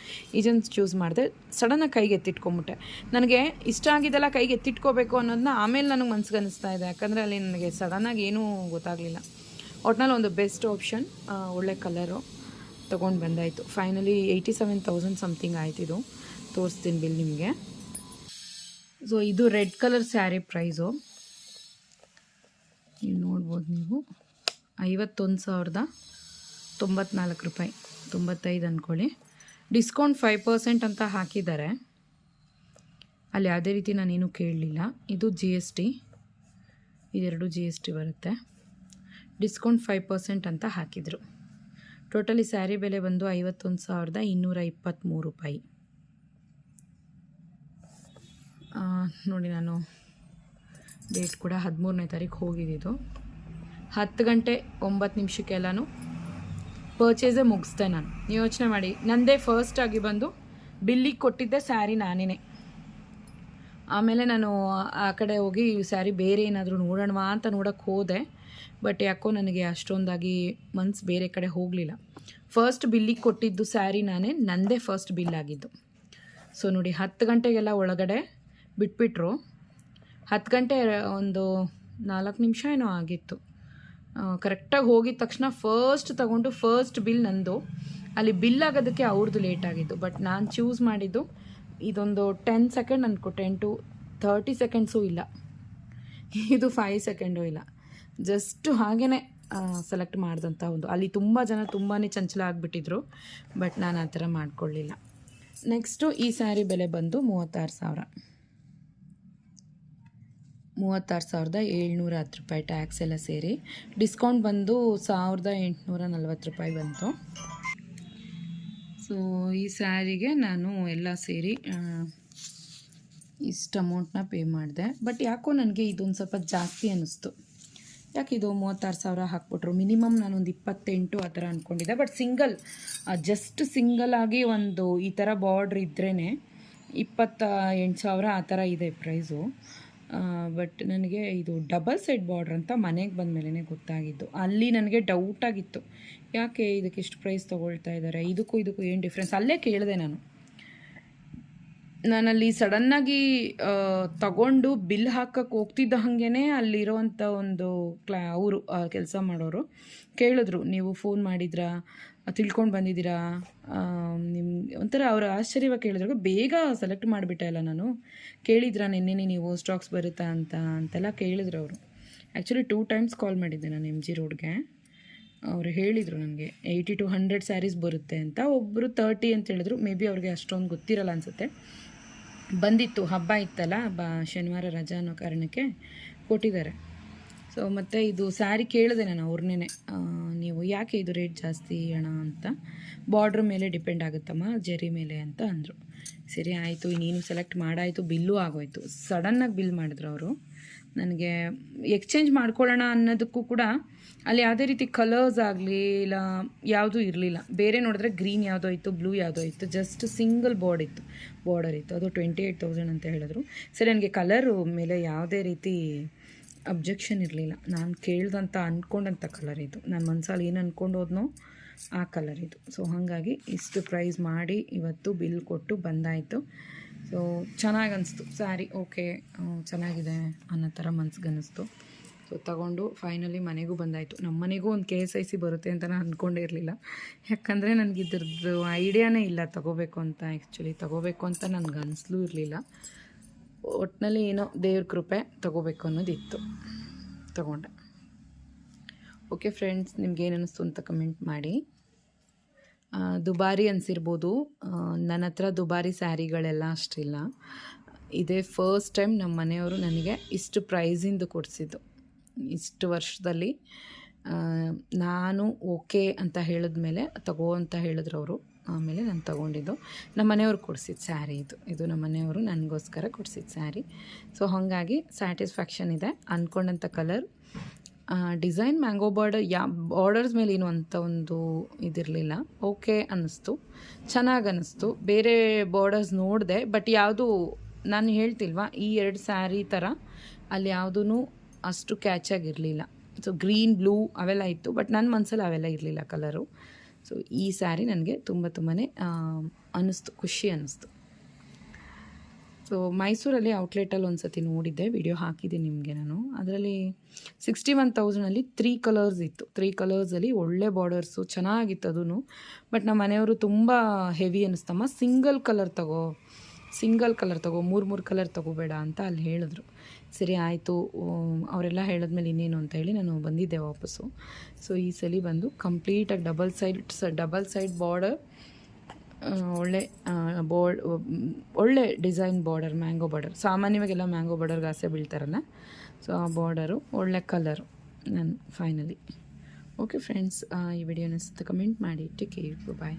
ಇದನ್ನು ಚೂಸ್ ಮಾಡಿದೆ. ಸಡನ್ನಾಗಿ ಕೈಗೆ ಎತ್ತಿಟ್ಕೊಂಬಿಟ್ಟೆ. ನನಗೆ ಇಷ್ಟ ಆಗಿದ್ದೆಲ್ಲ ಕೈಗೆ ಎತ್ತಿಟ್ಕೋಬೇಕು ಅನ್ನೋದನ್ನ ಆಮೇಲೆ ನನಗೆ ಮನ್ಸಿಗೆ ಅನ್ನಿಸ್ತಾ ಇದೆ. ಯಾಕಂದರೆ ಅಲ್ಲಿ ನನಗೆ ಸಡನ್ನಾಗಿ ಏನೂ ಗೊತ್ತಾಗಲಿಲ್ಲ. ಒಟ್ನಲ್ಲಿ ಒಂದು ಬೆಸ್ಟ್ ಆಪ್ಷನ್, ಒಳ್ಳೆ ಕಲರು ತೊಗೊಂಡು ಬಂದಾಯಿತು. Finally 87,000 something ಆಯ್ತಿದು. ತೋರಿಸ್ತೀನಿ ಬಿಲ್ ನಿಮಗೆ. ಸೊ ಇದು ರೆಡ್ ಕಲರ್ ಸ್ಯಾರಿ ಪ್ರೈಸು ನೀವು ನೋಡ್ಬೋದು. ನೀವು 51,094 ರೂಪಾಯಿ, 95 ಅಂದ್ಕೊಳ್ಳಿ. ಡಿಸ್ಕೌಂಟ್ 5% ಅಂತ ಹಾಕಿದ್ದಾರೆ. ಅಲ್ಲಿ ಯಾವುದೇ ರೀತಿ ನಾನೇನು ಕೇಳಲಿಲ್ಲ. ಇದು GST, ಇದೆರಡು GST ಬರುತ್ತೆ. ಡಿಸ್ಕೌಂಟ್ 5% ಅಂತ ಹಾಕಿದರು. ಟೋಟಲಿ ಸ್ಯಾರಿ ಬೆಲೆ ಬಂದು 51,223 ರೂಪಾಯಿ. ನೋಡಿ, ನಾನು ಡೇಟ್ ಕೂಡ 13ನೇ ತಾರೀಕು ಹೋಗಿದ್ದು. 10 ಗಂಟೆ 9 ನಿಮಿಷಕ್ಕೆಲ್ಲನೂ ಪರ್ಚೇಸೇ ಮುಗಿಸ್ದೆ ನಾನು. ಯೋಚನೆ ಮಾಡಿ, ನನ್ನದೇ ಫಸ್ಟಾಗಿ ಬಂದು ಬಿಲ್ಲಿಗೆ ಕೊಟ್ಟಿದ್ದೆ ಸ್ಯಾರಿ ನಾನೇ. ಆಮೇಲೆ ನಾನು ಆ ಕಡೆ ಹೋಗಿ ಸ್ಯಾರಿ ಬೇರೆ ಏನಾದರೂ ನೋಡೋಣವಾ ಅಂತ ನೋಡೋಕ್ಕೆ ಹೋದೆ. ಬಟ್ ಯಾಕೋ ನನಗೆ ಅಷ್ಟೊಂದಾಗಿ ಮನ್ಸು ಬೇರೆ ಕಡೆ ಹೋಗಲಿಲ್ಲ. ಫಸ್ಟ್ ಬಿಲ್ಲಿಗೆ ಕೊಟ್ಟಿದ್ದು ಸ್ಯಾರಿ ನಾನೇ, ನನ್ನದೇ ಫಸ್ಟ್ ಬಿಲ್ ಆಗಿದ್ದು. ಸೊ ನೋಡಿ, 10 ಗಂಟೆಗೆಲ್ಲ ಒಳಗಡೆ ಬಿಟ್ಬಿಟ್ರು. 10 ಗಂಟೆ ಒಂದು 4 ನಿಮಿಷ ಏನೋ ಆಗಿತ್ತು. ಕರೆಕ್ಟಾಗಿ ಹೋಗಿದ ತಕ್ಷಣ ಫಸ್ಟ್ ತೊಗೊಂಡು ಫಸ್ಟ್ ಬಿಲ್ ನಂದು. ಅಲ್ಲಿ ಬಿಲ್ ಆಗೋದಕ್ಕೆ ಅವ್ರದ್ದು ಲೇಟ್ ಆಗಿದ್ದು. ಬಟ್ ನಾನು ಚೂಸ್ ಮಾಡಿದ್ದು ಇದೊಂದು 10 ಸೆಕೆಂಡ್ ಅಂದ್ಕೊ, 10 to 30 ಸೆಕೆಂಡ್ಸು ಇಲ್ಲ, ಇದು 5 ಸೆಕೆಂಡು ಇಲ್ಲ. ಜಸ್ಟು ಹಾಗೇ ಸೆಲೆಕ್ಟ್ ಮಾಡಿದಂಥ ಒಂದು. ಅಲ್ಲಿ ತುಂಬ ಜನ ತುಂಬಾ ಚಂಚಲ ಆಗಿಬಿಟ್ಟಿದ್ರು. ಬಟ್ ನಾನು ಆ ಥರ ಮಾಡ್ಕೊಳ್ಳಿಲ್ಲ. ನೆಕ್ಸ್ಟು ಈ ಸ್ಯಾರಿ ಬೆಲೆ ಬಂದು 36,710 ರೂಪಾಯಿ, ಟ್ಯಾಕ್ಸ್ ಎಲ್ಲ ಸೇರಿ. ಡಿಸ್ಕೌಂಟ್ ಬಂದು 1,840 ರೂಪಾಯಿ ಬಂತು. ಸೊ ಈ ಸ್ಯಾರಿಗೆ ನಾನು ಎಲ್ಲ ಸೇರಿ ಇಷ್ಟು ಅಮೌಂಟ್ನ ಪೇ ಮಾಡಿದೆ. ಬಟ್ ಯಾಕೋ ನನಗೆ ಇದೊಂದು ಸ್ವಲ್ಪ ಜಾಸ್ತಿ ಅನ್ನಿಸ್ತು. ಯಾಕೆ ಇದು 36,000 ಹಾಕ್ಬಿಟ್ರು. ಮಿನಿಮಮ್ ನಾನೊಂದು 28 ಆ ಥರ ಅಂದ್ಕೊಂಡಿದ್ದೆ. ಬಟ್ ಜಸ್ಟ್ ಸಿಂಗಲ್ ಆಗಿ ಒಂದು ಈ ಥರ ಬಾರ್ಡ್ರ್ ಇದ್ರೇ 28,000 ಆ ಥರ ಇದೆ ಪ್ರೈಸು. ಬಟ್ ನನಗೆ ಇದು ಡಬಲ್ ಸೈಡ್ ಬಾರ್ಡ್ರ್ ಅಂತ ಮನೆಗೆ ಬಂದ ಮೇಲೇ ಗೊತ್ತಾಗಿದ್ದು. ಅಲ್ಲಿ ನನಗೆ ಡೌಟ್ ಆಗಿತ್ತು, ಯಾಕೆ ಇದಕ್ಕೆ ಇಷ್ಟು ಪ್ರೈಸ್ ತೊಗೊಳ್ತಾ ಇದ್ದಾರೆ, ಇದಕ್ಕೂ ಏನು ಡಿಫ್ರೆನ್ಸ್. ಅಲ್ಲೇ ಕೇಳಿದೆ ನಾನಲ್ಲಿ ಸಡನ್ನಾಗಿ ತಗೊಂಡು ಬಿಲ್ ಹಾಕಕ್ಕೆ ಹೋಗ್ತಿದ್ದ ಹಾಗೇ ಅಲ್ಲಿರೋವಂಥ ಒಂದು ಅವರು ಕೆಲಸ ಮಾಡೋರು ಕೇಳಿದ್ರು, ನೀವು ಫೋನ್ ಮಾಡಿದ್ರಾ, ತಿಳ್ಕೊಂಡು ಬಂದಿದ್ದೀರಾ, ನಿಮ್ಗೆ ಒಂಥರ ಅವರು ಆಶ್ಚರ್ಯವಾಗಿ ಕೇಳಿದ್ರು. ಬೇಗ ಸೆಲೆಕ್ಟ್ ಮಾಡಿಬಿಟ್ಟೆ ಅಲ್ಲ ನಾನು. ಕೇಳಿದ್ರಾ ನಿನ್ನೆ ನೀವು ಸ್ಟಾಕ್ಸ್ ಬರುತ್ತಾ ಅಂತೆಲ್ಲ ಕೇಳಿದ್ರು ಅವರು. ಆ್ಯಕ್ಚುಲಿ 2 ಟೈಮ್ಸ್ ಕಾಲ್ ಮಾಡಿದ್ದೆ ನಾನು MG ರೋಡ್ಗೆ. ಅವರು ಹೇಳಿದರು ನನಗೆ 80 to 100 ಸ್ಯಾರೀಸ್ ಬರುತ್ತೆ ಅಂತ. ಒಬ್ಬರು 30 ಅಂತ ಹೇಳಿದ್ರು. ಮೇ ಬಿ ಅವ್ರಿಗೆ ಅಷ್ಟೊಂದು ಗೊತ್ತಿರಲ್ಲ ಅನಿಸುತ್ತೆ. ಬಂದಿತ್ತು, ಹಬ್ಬ ಇತ್ತಲ್ಲ, ಶನಿವಾರ ರಜಾ ಅನ್ನೋ ಕಾರಣಕ್ಕೆ ಕೊಟ್ಟಿದ್ದಾರೆ. ಸೊ ಮತ್ತು ಇದು ಸ್ಯಾರಿ ಕೇಳಿದೆ ನಾನು ಅವ್ರನ್ನೇ, ನೀವು ಯಾಕೆ ಇದು ರೇಟ್ ಜಾಸ್ತಿ ಅಣ್ಣ ಅಂತ. ಬಾರ್ಡ್ರ್ ಮೇಲೆ ಡಿಪೆಂಡ್ ಆಗುತ್ತಮ್ಮ, ಜರಿ ಮೇಲೆ ಅಂತ ಅಂದರು. ಸರಿ ಆಯಿತು, ನೀನು ಸೆಲೆಕ್ಟ್ ಮಾಡಾಯಿತು. ಬಿಲ್ಲು ಆಗೋಯ್ತು. ಸಡನ್ನಾಗಿ ಬಿಲ್ ಮಾಡಿದ್ರು ಅವರು. ನನಗೆ ಎಕ್ಸ್ಚೇಂಜ್ ಮಾಡ್ಕೊಳ್ಳೋಣ ಅನ್ನೋದಕ್ಕೂ ಕೂಡ ಅಲ್ಲಿ ಯಾವುದೇ ರೀತಿ ಕಲರ್ಸ್ ಆಗಲಿ ಇಲ್ಲ ಯಾವುದೂ ಇರಲಿಲ್ಲ. ಬೇರೆ ನೋಡಿದ್ರೆ ಗ್ರೀನ್ ಯಾವುದೋ ಇತ್ತು, ಬ್ಲೂ ಯಾವುದೋ ಇತ್ತು, ಜಸ್ಟ್ ಸಿಂಗಲ್ ಬಾರ್ಡರ್ ಇತ್ತು. ಅದು 28,000 ಅಂತ ಹೇಳಿದ್ರು. ಸರಿ, ನನಗೆ ಕಲರು ಮೇಲೆ ಯಾವುದೇ ರೀತಿ ಅಬ್ಜೆಕ್ಷನ್ ಇರಲಿಲ್ಲ. ನಾನು ಕೇಳ್ದಂಥ ಅಂದ್ಕೊಂಡಂಥ ಕಲರ್ ಇದು. ನನ್ನ ಮನಸ್ಸಲ್ಲಿ ಏನು ಅಂದ್ಕೊಂಡು ಹೋದ್ನೋ ಆ ಕಲರ್ ಇದು. ಸೊ ಹಾಗಾಗಿ ಇಷ್ಟು ಪ್ರೈಸ್ ಮಾಡಿ ಇವತ್ತು ಬಿಲ್ ಕೊಟ್ಟು ಬಂದಾಯಿತು. ಸೊ ಚೆನ್ನಾಗಿ ಅನಿಸ್ತು ಸ್ಯಾರಿ. ಓಕೆ, ಚೆನ್ನಾಗಿದೆ ಅನ್ನೋ ಥರ ಮನ್ಸಿಗೆ ಅನ್ನಿಸ್ತು. ಸೊ ತಗೊಂಡು ಫೈನಲಿ ಮನೆಗೂ ಬಂದಾಯಿತು. ನಮ್ಮ ಮನೆಗೂ ಒಂದು KSIC ಬರುತ್ತೆ ಅಂತ ನಾನು ಅಂದ್ಕೊಂಡೇ ಇರಲಿಲ್ಲ. ಯಾಕಂದರೆ ನನಗೆ ಇದ್ರದ್ದು ಐಡಿಯಾನೇ ಇಲ್ಲ ತೊಗೋಬೇಕು ಅಂತ. ಆ್ಯಕ್ಚುಲಿ ತೊಗೋಬೇಕು ಅಂತ ನನಗೆ ಅನಿಸ್ಲೂ ಇರಲಿಲ್ಲ. ಒಟ್ಟಿನಲ್ಲಿ ಏನೋ ದೇವ್ರ ಕೃಪೆ, ತೊಗೋಬೇಕು ಅನ್ನೋದಿತ್ತು, ತೊಗೊಂಡೆ. ಓಕೆ ಫ್ರೆಂಡ್ಸ್, ನಿಮ್ಗೇನು ಅನ್ನಿಸ್ತು ಅಂತ ಕಮೆಂಟ್ ಮಾಡಿ. ದುಬಾರಿ ಅನಿಸಿರ್ಬೋದು. ನನ್ನ ಹತ್ರ ದುಬಾರಿ ಸ್ಯಾರಿಗಳೆಲ್ಲ ಅಷ್ಟಿಲ್ಲ. ಇದೇ ಫಸ್ಟ್ ಟೈಮ್ ನಮ್ಮ ಮನೆಯವರು ನನಗೆ ಇಷ್ಟು ಪ್ರೈಸಿಂದು ಕೊಡಿಸಿದ್ದು. ಇಷ್ಟು ವರ್ಷದಲ್ಲಿ ನಾನು ಓಕೆ ಅಂತ ಹೇಳಿದ್ಮೇಲೆ ತಗೋ ಅಂತ ಹೇಳಿದ್ರು ಅವರು. ಆಮೇಲೆ ನಾನು ತೊಗೊಂಡಿದ್ದು. ನಮ್ಮ ಮನೆಯವ್ರು ಕೊಡಿಸಿದ್ದು ಸ್ಯಾರಿ ಇದು ನಮ್ಮ ಮನೆಯವರು ನನಗೋಸ್ಕರ ಕೊಡಿಸಿದ್ದು ಸ್ಯಾರಿ. ಸೊ ಹಾಗಾಗಿ ಸ್ಯಾಟಿಸ್ಫ್ಯಾಕ್ಷನ್ ಇದೆ. ಅಂದ್ಕೊಂಡಂಥ ಕಲರ್, ಡಿಸೈನ್, ಮ್ಯಾಂಗೋ ಬಾರ್ಡರ್ಸ್ ಮೇಲೆ ಏನು ಅಂತ ಒಂದು ಇದಿರಲಿಲ್ಲ. ಓಕೆ ಅನ್ನಿಸ್ತು, ಚೆನ್ನಾಗಿ ಅನ್ನಿಸ್ತು. ಬೇರೆ ಬಾರ್ಡರ್ಸ್ ನೋಡಿದೆ, ಬಟ್ ಯಾವುದು ನಾನು ಹೇಳ್ತಿಲ್ವಾ, ಈ 2 ಸ್ಯಾರಿ ಥರ ಅಲ್ಲಿ ಯಾವುದೂ ಅಷ್ಟು ಕ್ಯಾಚಾಗಿರಲಿಲ್ಲ. ಸೊ ಗ್ರೀನ್ ಬ್ಲೂ ಅವೆಲ್ಲ ಇತ್ತು, ಬಟ್ ನನ್ನ ಮನಸ್ಸಲ್ಲಿ ಅವೆಲ್ಲ ಇರಲಿಲ್ಲ ಕಲರು. ಸೊ ಈ ಸ್ಯಾರಿ ನನಗೆ ತುಂಬಾ ಅನ್ನಿಸ್ತು, ಖುಷಿ ಅನ್ನಿಸ್ತು. ಸೊ ಮೈಸೂರಲ್ಲಿ ಔಟ್ಲೆಟಲ್ಲಿ ಒಂದು ಸತಿ ನೋಡಿದ್ದೆ, ವಿಡಿಯೋ ಹಾಕಿದ್ದೀನಿ ನಿಮಗೆ ನಾನು. ಅದರಲ್ಲಿ 61,000ಅಲ್ಲಿ 3 ಕಲರ್ಸ್ ಇತ್ತು. 3 ಕಲರ್ಸಲ್ಲಿ ಒಳ್ಳೆ ಬಾರ್ಡರ್ಸು ಚೆನ್ನಾಗಿತ್ತು ಅದೂ. ಬಟ್ ನಮ್ಮ ಮನೆಯವರು ತುಂಬ ಹೆವಿ ಅನ್ನಿಸ್ತಮ್ಮ, ಸಿಂಗಲ್ ಕಲರ್ ತಗೋ 3 ಕಲರ್ ತಗೋಬೇಡ ಅಂತ ಅಲ್ಲಿ ಹೇಳಿದ್ರು. ಸರಿ ಆಯಿತು, ಅವರೆಲ್ಲ ಹೇಳಿದ್ಮೇಲೆ ಇನ್ನೇನು ಅಂತ ಹೇಳಿ ನಾನು ಬಂದಿದ್ದೆ ವಾಪಸ್ಸು. ಸೊ ಈ ಸಲ ಬಂದು ಕಂಪ್ಲೀಟಾಗಿ ಡಬಲ್ ಸೈಡ್ ಬಾರ್ಡರ್, ಒಳ್ಳೆ ಡಿಸೈನ್ ಬಾರ್ಡರ್, ಮ್ಯಾಂಗೋ ಬಾರ್ಡರ್. ಸಾಮಾನ್ಯವಾಗೆಲ್ಲ ಮ್ಯಾಂಗೋ ಬಾರ್ಡರ್ಗೆ ಆಸೆ ಬೀಳ್ತಾರಲ್ಲ, ಸೊ ಆ ಬಾರ್ಡರು ಒಳ್ಳೆ ಕಲರು ನಾನು ಫೈನಲಿ. ಓಕೆ ಫ್ರೆಂಡ್ಸ್, ಈ ವಿಡಿಯೋನ ಕಮೆಂಟ್ ಮಾಡಿ. ಟೇಕ್ ಕೇರ್, ಬಾಯ್.